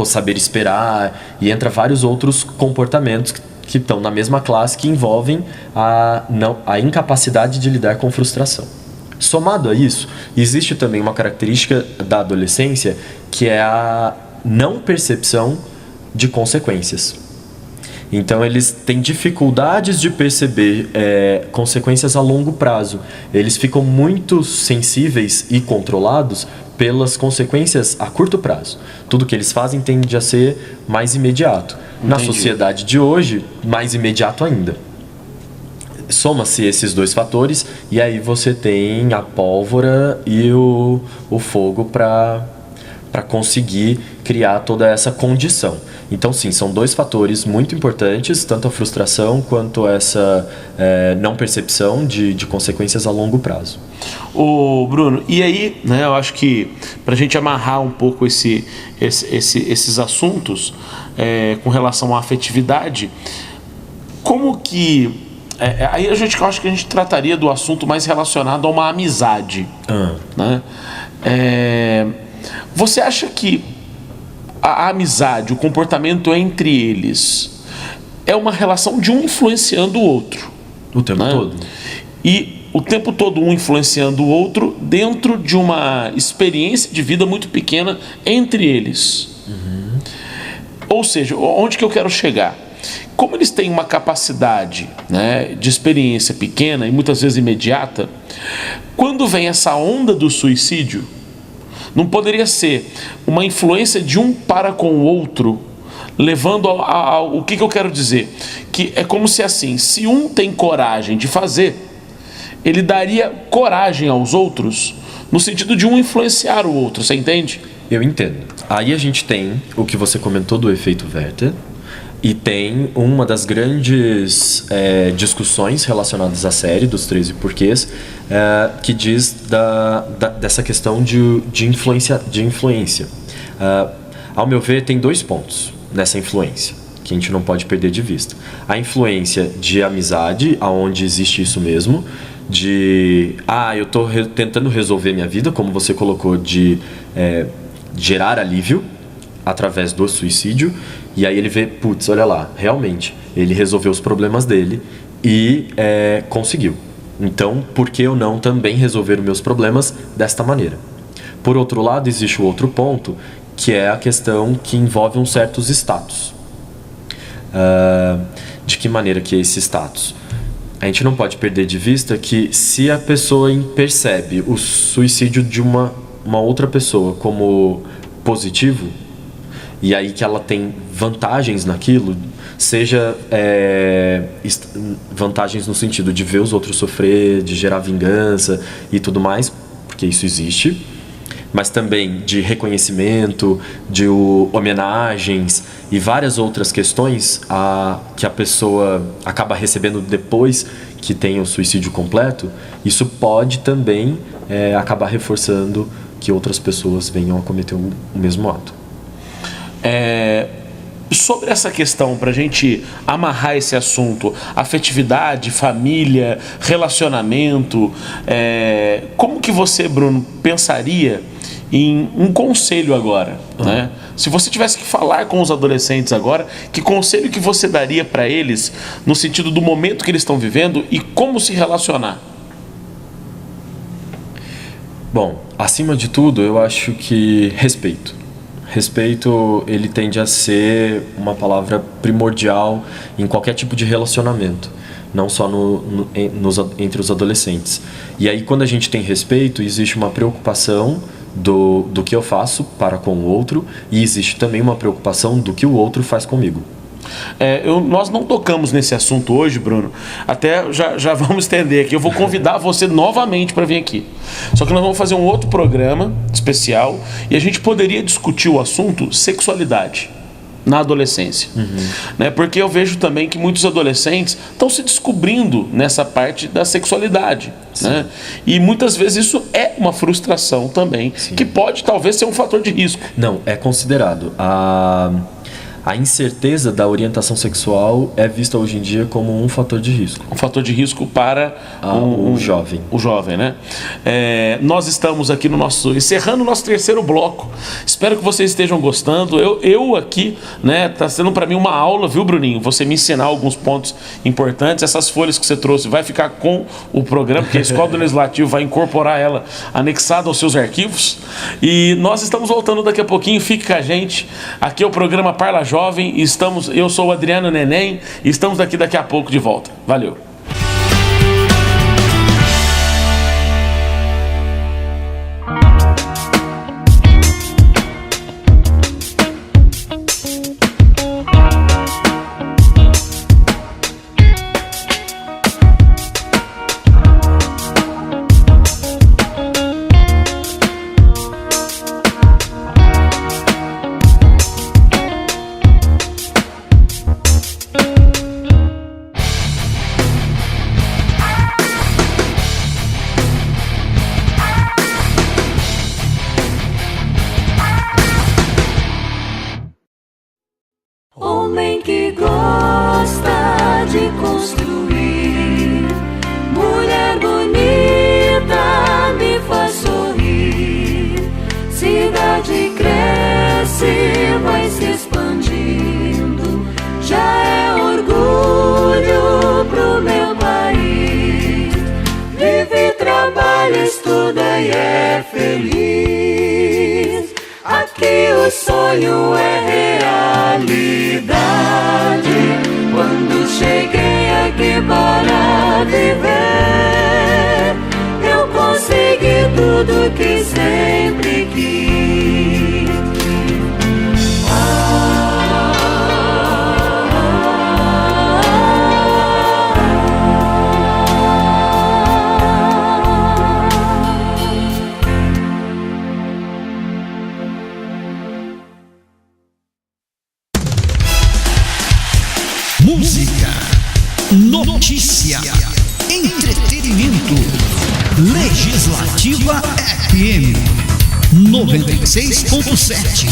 saber esperar, e entra vários outros comportamentos que estão na mesma classe, que envolvem a incapacidade de lidar com frustração. Somado a isso, existe também uma característica da adolescência, que é a não percepção de consequências. Então eles têm dificuldades de perceber consequências a longo prazo. Eles ficam muito sensíveis e controlados pelas consequências a curto prazo. Tudo que eles fazem tende a ser mais imediato. Entendi. Na sociedade de hoje, mais imediato ainda. Soma-se esses dois fatores e aí você tem a pólvora e o fogo para conseguir criar toda essa condição. Então sim, são dois fatores muito importantes, tanto a frustração quanto essa não percepção de consequências a longo prazo. Ô Bruno, e aí, né, eu acho que para a gente amarrar um pouco esses assuntos com relação à afetividade, como que aí eu acho que a gente trataria do assunto mais relacionado a uma amizade, né? Você acha que a amizade, o comportamento entre eles é uma relação de um influenciando o outro? O tempo todo. E o tempo todo um influenciando o outro dentro de uma experiência de vida muito pequena entre eles. Uhum. Ou seja, onde que eu quero chegar? Como eles têm uma capacidade, né, de experiência pequena e muitas vezes imediata, quando vem essa onda do suicídio, não poderia ser uma influência de um para com o outro, levando ao o que eu quero dizer? Que é como se assim, se um tem coragem de fazer, ele daria coragem aos outros, no sentido de um influenciar o outro, você entende? Eu entendo. Aí a gente tem o que você comentou do efeito Werther, e tem uma das grandes discussões relacionadas à série dos 13 porquês, que diz dessa questão de influência. Ao meu ver, tem 2 pontos nessa influência que a gente não pode perder de vista. A influência de amizade, aonde existe isso mesmo, de eu estou tentando resolver minha vida, como você colocou, de gerar alívio através do suicídio, e aí ele vê, putz, olha lá, realmente, ele resolveu os problemas dele e conseguiu. Então, por que eu não também resolver os meus problemas desta maneira? Por outro lado, existe o outro ponto, que é a questão que envolve uns certos status. De que maneira que é esse status? A gente não pode perder de vista que se a pessoa percebe o suicídio de uma outra pessoa como positivo, e aí que ela tem vantagens naquilo, seja vantagens no sentido de ver os outros sofrer, de gerar vingança e tudo mais, porque isso existe, mas também de reconhecimento, de homenagens e várias outras questões que a pessoa acaba recebendo depois que tem o suicídio completo, isso pode também acabar reforçando que outras pessoas venham a cometer o mesmo ato. Sobre essa questão, para a gente amarrar esse assunto, afetividade, família, relacionamento, como que você, Bruno, pensaria em um conselho agora, né? Se você tivesse que falar com os adolescentes agora, que conselho que você daria para eles no sentido do momento que eles estão vivendo e como se relacionar? Bom, acima de tudo, eu acho que respeito. Respeito, ele tende a ser uma palavra primordial em qualquer tipo de relacionamento, não só entre os adolescentes. E aí, quando a gente tem respeito, existe uma preocupação do que eu faço para com o outro, e existe também uma preocupação do que o outro faz comigo. Nós não tocamos nesse assunto hoje, Bruno. Até já vamos estender aqui. Eu vou convidar você novamente para vir aqui. Só que nós vamos fazer um outro programa especial e a gente poderia discutir o assunto sexualidade na adolescência. Né? Porque eu vejo também que muitos adolescentes estão se descobrindo nessa parte da sexualidade. Né? E muitas vezes isso é uma frustração também, que pode talvez ser um fator de risco. Não, é considerado. a incerteza da orientação sexual é vista hoje em dia como um fator de risco. Um fator de risco para o jovem. O jovem, né? Nós estamos aqui encerrando o nosso terceiro bloco. Espero que vocês estejam gostando. Eu aqui, né, tá sendo para mim uma aula, viu, Bruninho? Você me ensinar alguns pontos importantes. Essas folhas que você trouxe vai ficar com o programa, porque a Escola do Legislativo vai incorporar ela anexada aos seus arquivos. E nós estamos voltando daqui a pouquinho. Fique com a gente. Aqui é o programa Parla Jovem. Eu sou o Adriano Neném e estamos daqui a pouco de volta. Valeu. Homem que gosta de construir, mulher bonita me faz sorrir. Cidade cresce, vai se expandindo, já é orgulho pro meu país. Vive, trabalha, estuda e é feliz. Aqui o sonho é realidade. Quando cheguei aqui para viver, eu consegui tudo que sempre quis. Música, notícia, entretenimento. Legislativa FM 96.7.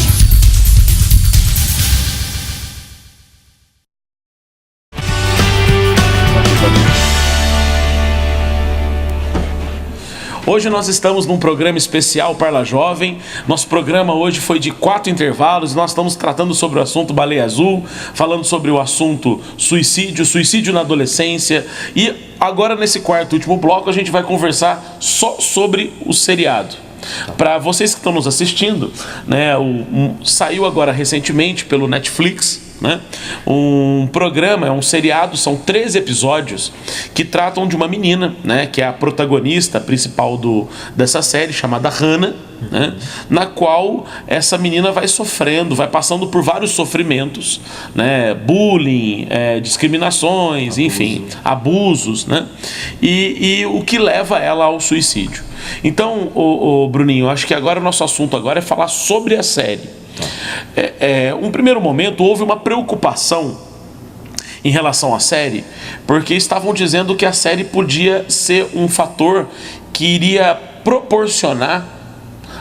Hoje nós estamos num programa especial Parla Jovem. Nosso programa hoje foi de 4 intervalos. Nós estamos tratando sobre o assunto Baleia Azul, falando sobre o assunto suicídio na adolescência. E agora, nesse quarto e último bloco, a gente vai conversar só sobre o seriado. Para vocês que estão nos assistindo, né, saiu agora recentemente pelo Netflix, né, um programa, um seriado, são 13 episódios que tratam de uma menina, né, que é a protagonista principal dessa série, chamada Hannah, né, na qual essa menina vai sofrendo, vai passando por vários sofrimentos, né, bullying, discriminações, enfim, abusos, né, e o que leva ela ao suicídio. Então, Bruninho, acho que agora o nosso assunto agora é falar sobre a série. Um primeiro momento houve uma preocupação em relação à série, porque estavam dizendo que a série podia ser um fator que iria proporcionar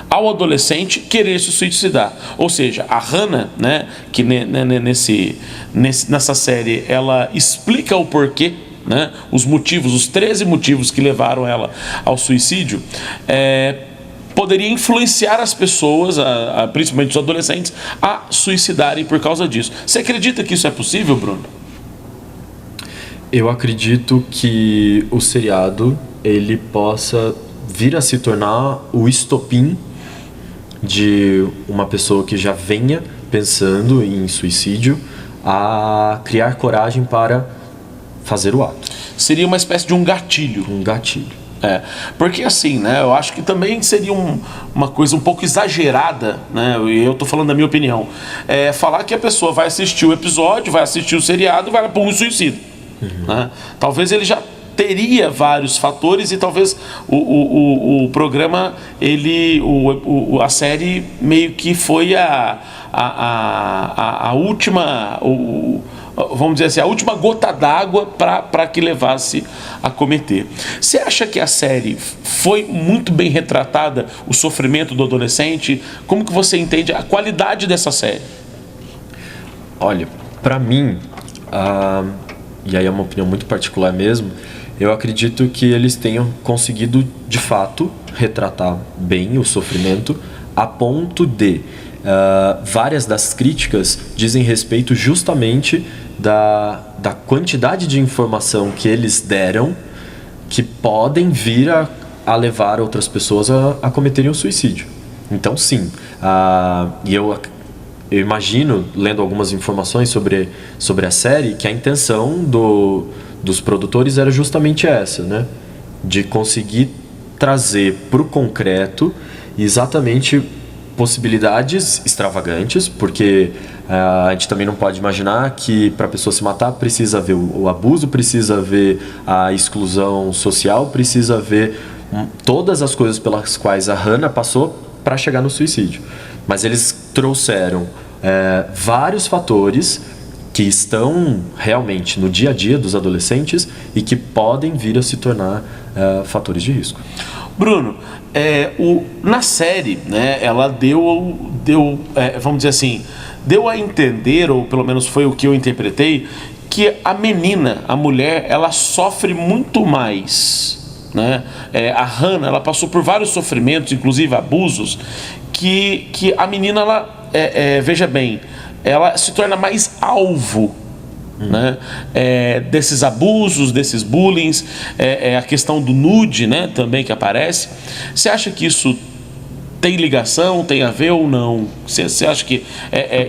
ao adolescente querer se suicidar. Ou seja, a Hannah, né, que nessa série ela explica o porquê, né, os 13 motivos que levaram ela ao suicídio, poderia influenciar as pessoas, principalmente os adolescentes, a suicidarem por causa disso. Você acredita que isso é possível, Bruno? Eu acredito que o seriado ele possa vir a se tornar o estopim de uma pessoa que já venha pensando em suicídio a criar coragem para fazer o ato. Seria uma espécie de um gatilho. Um gatilho. Porque assim, né, eu acho que também seria uma coisa um pouco exagerada, né, e eu tô falando da minha opinião, falar que a pessoa vai assistir o episódio, vai assistir o seriado e vai pôr um suicídio. Né? Talvez ele já teria vários fatores e talvez o programa, a série meio que foi a última... vamos dizer assim, a última gota d'água para que levasse a cometer. Você acha que a série foi muito bem retratada, o sofrimento do adolescente? Como que você entende a qualidade dessa série? Olha, para mim, e aí é uma opinião muito particular mesmo, eu acredito que eles tenham conseguido, de fato, retratar bem o sofrimento, a ponto de várias das críticas dizem respeito justamente da quantidade de informação que eles deram, que podem vir a levar outras pessoas a cometerem o suicídio. Então, sim, e eu imagino, lendo algumas informações sobre a série, que a intenção dos produtores era justamente essa, né? De conseguir trazer para o concreto exatamente possibilidades extravagantes, porque a gente também não pode imaginar que para a pessoa se matar precisa haver o abuso, precisa haver a exclusão social, precisa haver todas as coisas pelas quais a Hannah passou para chegar no suicídio. Mas eles trouxeram vários fatores que estão realmente no dia a dia dos adolescentes e que podem vir a se tornar fatores de risco. Bruno, na série, né, ela deu vamos dizer assim, deu a entender, ou pelo menos foi o que eu interpretei, que a menina, a mulher, ela sofre muito mais, né? A Hannah, ela passou por vários sofrimentos, inclusive abusos, que a menina, ela, veja bem, ela se torna mais alvo, né? Desses abusos, desses bullying, a questão do nude, né, também que aparece. Você acha que isso tem ligação, tem a ver ou não? Você acha que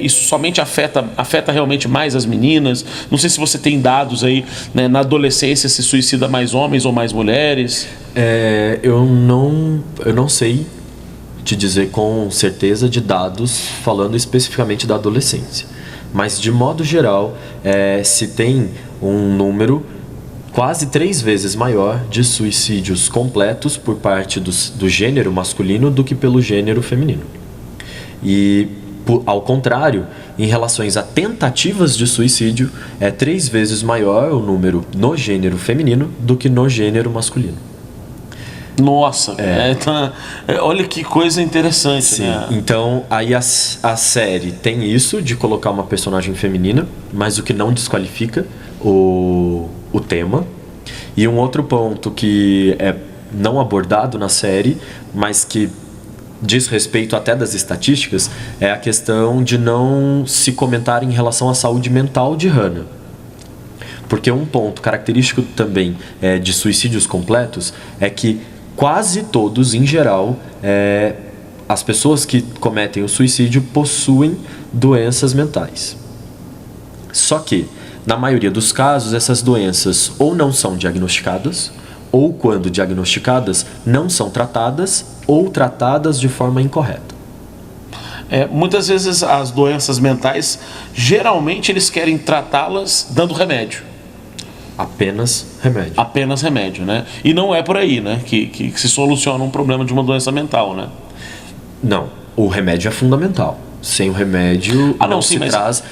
isso somente afeta realmente mais as meninas? Não sei se você tem dados aí, né, na adolescência se suicida mais homens ou mais mulheres. Eu não sei te dizer com certeza de dados falando especificamente da adolescência. Mas, de modo geral, se tem um número quase 3 vezes maior de suicídios completos por parte do gênero masculino do que pelo gênero feminino. E, ao contrário, em relação a tentativas de suicídio, é 3 vezes maior o número no gênero feminino do que no gênero masculino. Nossa, olha que coisa interessante. Sim, né? Então aí a série tem isso de colocar uma personagem feminina, mas o que não desqualifica o tema. E um outro ponto que é não abordado na série, mas que diz respeito até das estatísticas, é a questão de não se comentar em relação à saúde mental de Hannah. Porque um ponto característico também de suicídios completos é que quase todos, em geral, as pessoas que cometem o suicídio possuem doenças mentais. Só que, na maioria dos casos, essas doenças ou não são diagnosticadas, ou quando diagnosticadas, não são tratadas ou tratadas de forma incorreta. Muitas vezes as doenças mentais, geralmente eles querem tratá-las dando remédio. Apenas remédio. Apenas remédio, né? E não é por aí, né? Que se soluciona um problema de uma doença mental, né? Não, o remédio é fundamental. Sem o remédio não se traz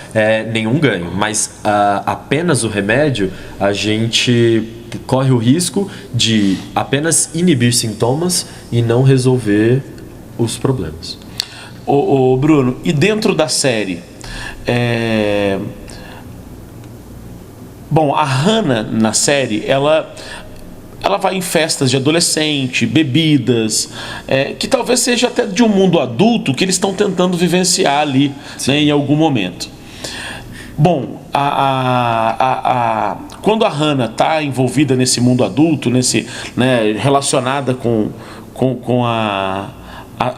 nenhum ganho. Mas apenas o remédio, a gente corre o risco de apenas inibir sintomas e não resolver os problemas. Ô Bruno, e dentro da série... Bom, a Hannah, na série, ela vai em festas de adolescente, bebidas, que talvez seja até de um mundo adulto que eles estão tentando vivenciar ali, né, em algum momento. Bom, quando a Hannah está envolvida nesse mundo adulto, né, relacionada com a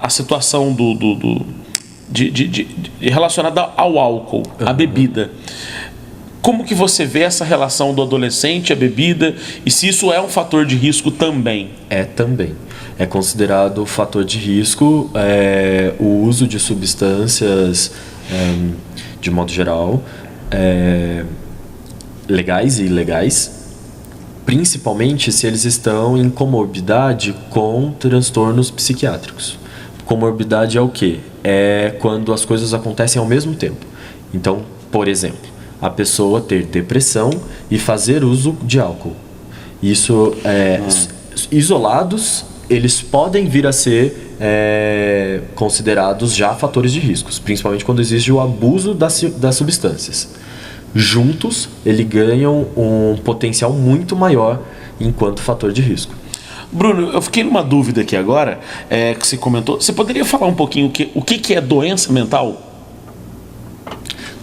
situação relacionada ao álcool, à bebida, como que você vê essa relação do adolescente, a bebida, e se isso é um fator de risco também? Também. É considerado fator de risco o uso de substâncias, de modo geral, legais e ilegais, principalmente se eles estão em comorbidade com transtornos psiquiátricos. Comorbidade é o quê? É quando as coisas acontecem ao mesmo tempo. Então, por exemplo, a pessoa ter depressão e fazer uso de álcool. Isso isolados eles podem vir a ser considerados já fatores de riscos, principalmente quando existe o abuso das substâncias. Juntos, eles ganham um potencial muito maior enquanto fator de risco. Bruno, eu fiquei numa dúvida aqui agora, que você comentou. Você poderia falar um pouquinho o que é doença mental?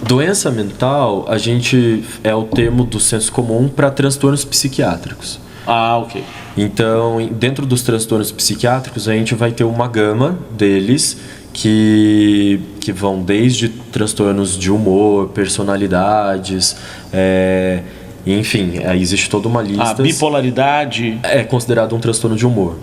Doença mental, a gente é o termo do senso comum para transtornos psiquiátricos. Ah, ok. Então, dentro dos transtornos psiquiátricos, a gente vai ter uma gama deles que vão desde transtornos de humor, personalidades, enfim, existe toda uma lista. A bipolaridade é considerado um transtorno de humor.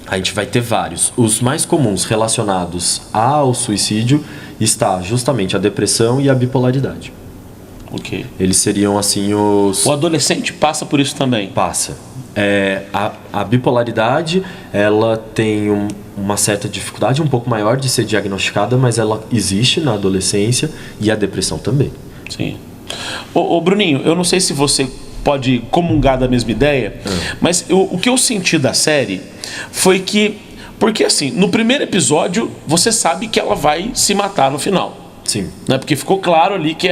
A gente vai ter vários. Os mais comuns relacionados ao suicídio está justamente a depressão e a bipolaridade. Ok. Eles seriam assim os... O adolescente passa por isso também? Passa. A bipolaridade, ela tem uma certa dificuldade um pouco maior de ser diagnosticada, mas ela existe na adolescência, e a depressão também. Sim. Ô Bruninho, eu não sei se você pode comungar da mesma ideia, mas o que eu senti da série foi que... Porque assim, no primeiro episódio, você sabe que ela vai se matar no final. Sim. Né? Porque ficou claro ali que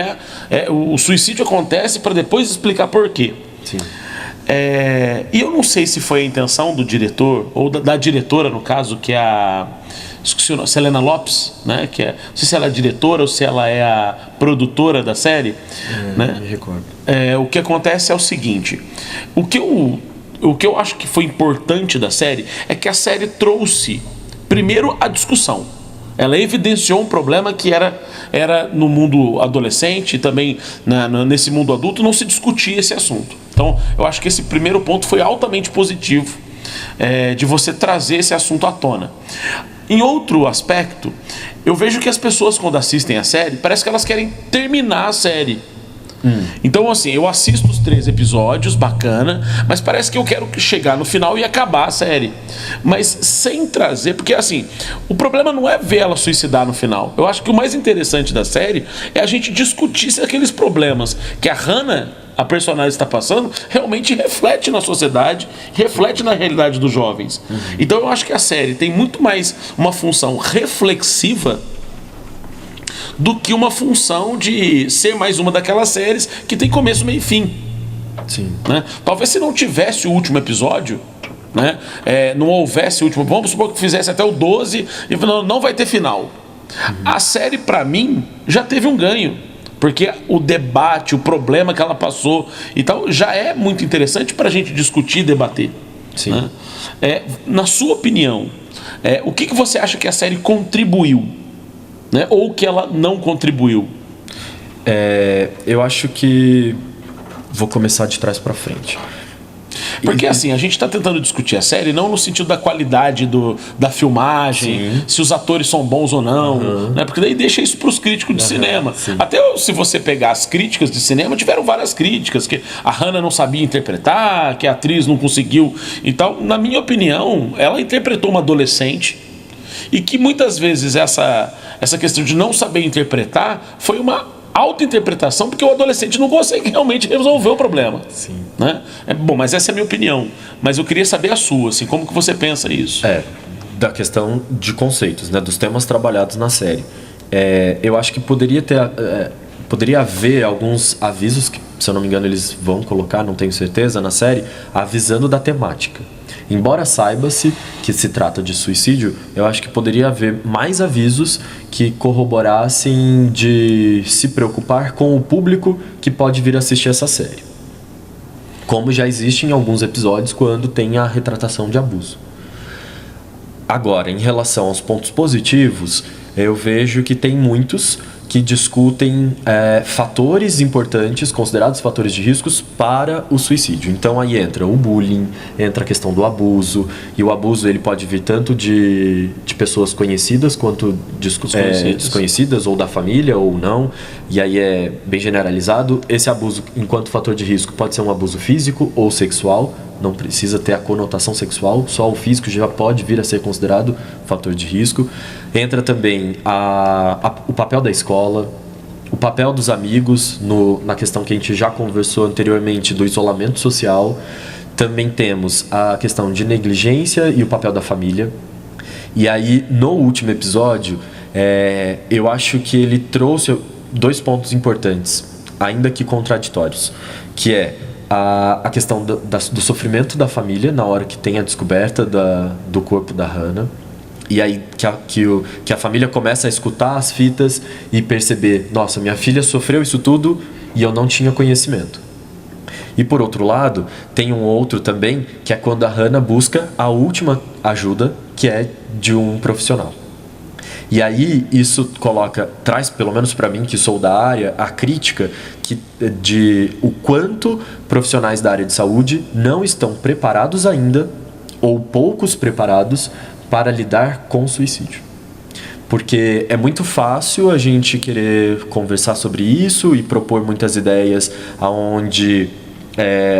o suicídio acontece para depois explicar por quê. Sim. E eu não sei se foi a intenção do diretor, ou da diretora, no caso, que é a... Esqueci o nome, Selena Lopes, né? Que não sei se ela é a diretora ou se ela é a produtora da série. Né? Me recordo. O que acontece é o seguinte: o que eu acho que foi importante da série é que a série trouxe, primeiro, a discussão. Ela evidenciou um problema que era no mundo adolescente e também nesse mundo adulto não se discutia esse assunto. Então, eu acho que esse primeiro ponto foi altamente positivo, de você trazer esse assunto à tona. Em outro aspecto, eu vejo que as pessoas, quando assistem a série, parece que elas querem terminar a série. Então, assim, eu assisto os 3 episódios, bacana, mas parece que eu quero chegar no final e acabar a série. Mas sem trazer, porque assim, o problema não é ver ela suicidar no final. Eu acho que o mais interessante da série é a gente discutir se aqueles problemas que a Hannah, a personagem, está passando, realmente reflete na sociedade, reflete na realidade dos jovens. Então eu acho que a série tem muito mais uma função reflexiva do que uma função de ser mais uma daquelas séries que tem começo, meio e fim. Sim. Né? Talvez se não tivesse o último episódio, né? Não houvesse o último, vamos supor que fizesse até o 12 e não vai ter final. A série, pra mim, já teve um ganho, porque o debate, o problema que ela passou e tal, já é muito interessante pra gente discutir e debater. Sim. Né? Na sua opinião, o que você acha que a série contribuiu? Né? Ou que ela não contribuiu? Eu acho que vou começar de trás para frente. Porque assim, a gente está tentando discutir a série não no sentido da qualidade da filmagem, sim, se os atores são bons ou não, né? Porque daí deixa isso para os críticos de cinema. Sim. Até se você pegar as críticas de cinema, tiveram várias críticas, que a Hannah não sabia interpretar, que a atriz não conseguiu e tal. Na minha opinião, ela interpretou uma adolescente, e que muitas vezes essa questão de não saber interpretar foi uma autointerpretação, porque o adolescente não consegue realmente resolver o problema. Sim. Né? Bom, mas essa é a minha opinião. Mas eu queria saber a sua, assim, como que você pensa isso? Da questão de conceitos, né, dos temas trabalhados na série. Eu acho que poderia haver alguns avisos, que, se eu não me engano, eles vão colocar, não tenho certeza, na série, avisando da temática. Embora saiba-se que se trata de suicídio, eu acho que poderia haver mais avisos que corroborassem de se preocupar com o público que pode vir assistir essa série. Como já existe em alguns episódios quando tem a retratação de abuso. Agora, em relação aos pontos positivos, eu vejo que tem muitos que discutem fatores importantes, considerados fatores de riscos para o suicídio. Então aí entra o bullying, entra a questão do abuso, e o abuso ele pode vir tanto de pessoas conhecidas quanto desconhecidas, ou da família ou não, e aí é bem generalizado. Esse abuso, enquanto fator de risco, pode ser um abuso físico ou sexual, não precisa ter a conotação sexual, só o físico já pode vir a ser considerado fator de risco. Entra também o papel da escola, o papel dos amigos na questão que a gente já conversou anteriormente do isolamento social. Também temos a questão de negligência e o papel da família. E aí, no último episódio, eu acho que ele trouxe 2 pontos importantes, ainda que contraditórios, que é a questão do sofrimento da família na hora que tem a descoberta do corpo da Hannah. E aí que a família começa a escutar as fitas e perceber, nossa, minha filha sofreu isso tudo e eu não tinha conhecimento. E por outro lado, tem um outro também, que é quando a Hannah busca a última ajuda, que é de um profissional. E aí isso traz, pelo menos para mim que sou da área, a crítica de o quanto profissionais da área de saúde não estão preparados ainda, ou poucos preparados, para lidar com o suicídio. Porque é muito fácil a gente querer conversar sobre isso e propor muitas ideias onde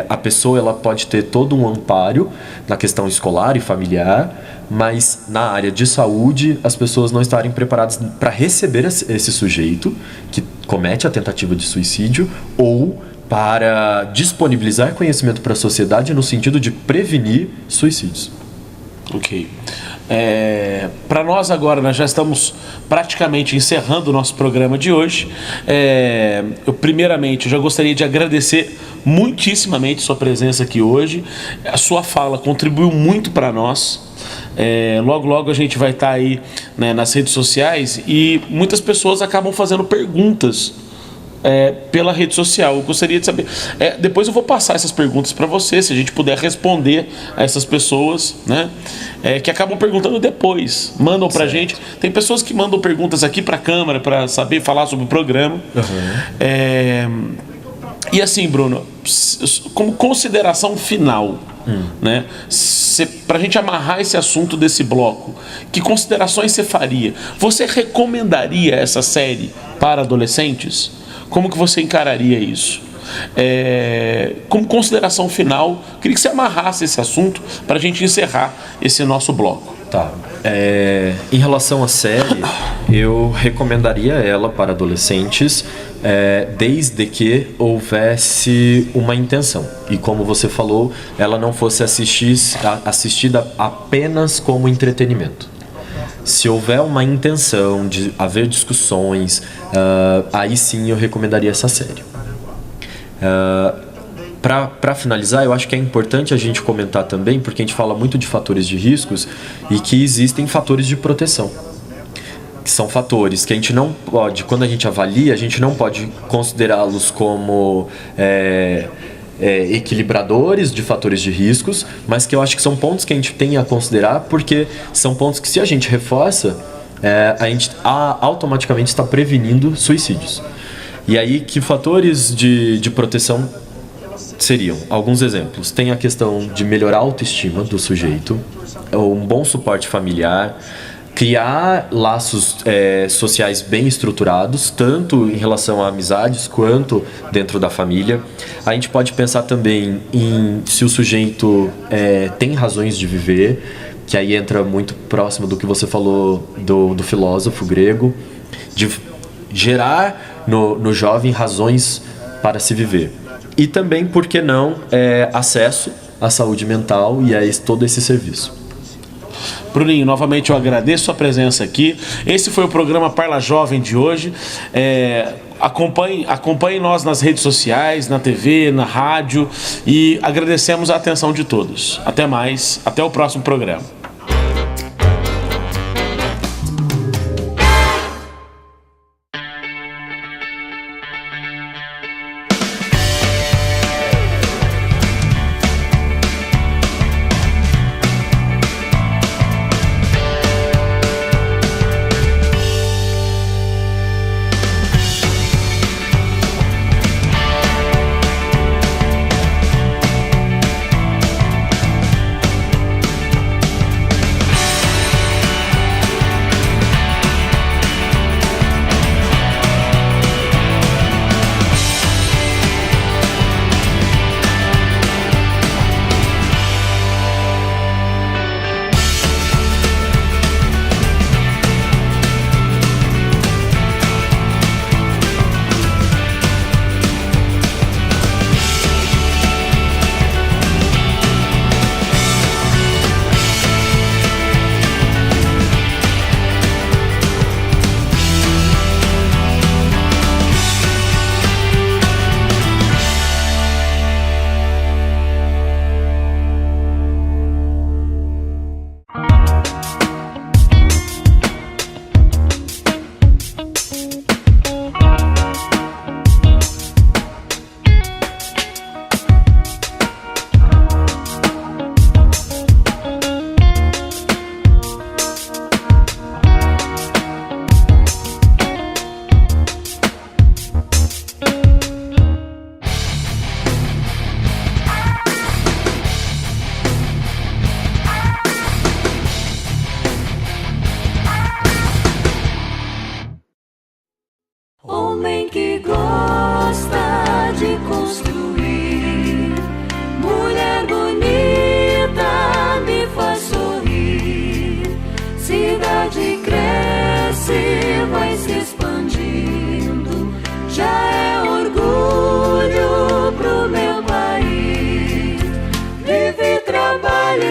a pessoa ela pode ter todo um amparo na questão escolar e familiar, mas na área de saúde as pessoas não estarem preparadas para receber esse sujeito que comete a tentativa de suicídio ou para disponibilizar conhecimento para a sociedade no sentido de prevenir suicídios. Ok. Para nós agora, nós já estamos praticamente encerrando o nosso programa de hoje. Eu já gostaria de agradecer muitíssimamente sua presença aqui hoje. A sua fala contribuiu muito para nós. Logo a gente vai estar aí, né, nas redes sociais, e muitas pessoas acabam fazendo perguntas pela rede social. Eu gostaria de saber, depois eu vou passar essas perguntas para você, se a gente puder responder a essas pessoas, né, que acabam perguntando depois, mandam pra gente. Tem pessoas que mandam perguntas aqui pra câmera para saber falar sobre o programa. E assim, Bruno, como consideração final, né, pra gente amarrar esse assunto desse bloco, que considerações você faria? Você recomendaria essa série para adolescentes? Como que você encararia isso? Como consideração final, queria que você amarrasse esse assunto para a gente encerrar esse nosso bloco. Tá. Em relação à série, eu recomendaria ela para adolescentes, desde que houvesse uma intenção. E como você falou, ela não fosse assistida apenas como entretenimento. Se houver uma intenção de haver discussões, aí sim eu recomendaria essa série. Para finalizar, eu acho que é importante a gente comentar também, porque a gente fala muito de fatores de riscos e que existem fatores de proteção. Que são fatores que a gente não pode, quando a gente avalia, a gente não pode considerá-los como equilibradores de fatores de riscos, mas que eu acho que são pontos que a gente tem a considerar, porque são pontos que, se a gente reforça, a gente automaticamente está prevenindo suicídios. E aí, que fatores de proteção seriam? Alguns exemplos. Tem a questão de melhorar a autoestima do sujeito, um bom suporte familiar, criar laços sociais bem estruturados, tanto em relação a amizades quanto dentro da família. A gente pode pensar também em se o sujeito tem razões de viver, que aí entra muito próximo do que você falou do filósofo grego, de gerar no jovem razões para se viver. E também, por que não, acesso à saúde mental e a todo esse serviço. Bruninho, novamente eu agradeço a presença aqui. Esse foi o programa Parla Jovem de hoje. Acompanhe nós nas redes sociais, na TV, na rádio, e agradecemos a atenção de todos. Até mais, até o próximo programa.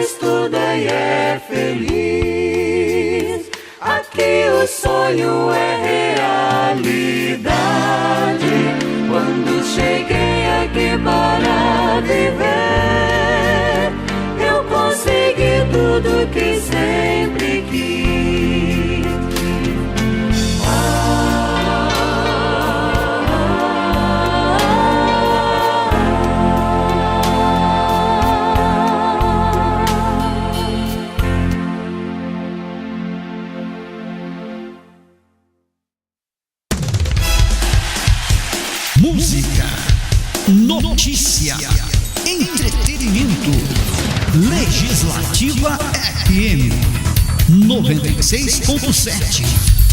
estuda e é feliz. Aqui o sonho é realidade. Quando cheguei aqui para viver, eu consegui tudo que sempre quis. Música, notícia, entretenimento. Legislativa FM 96.7.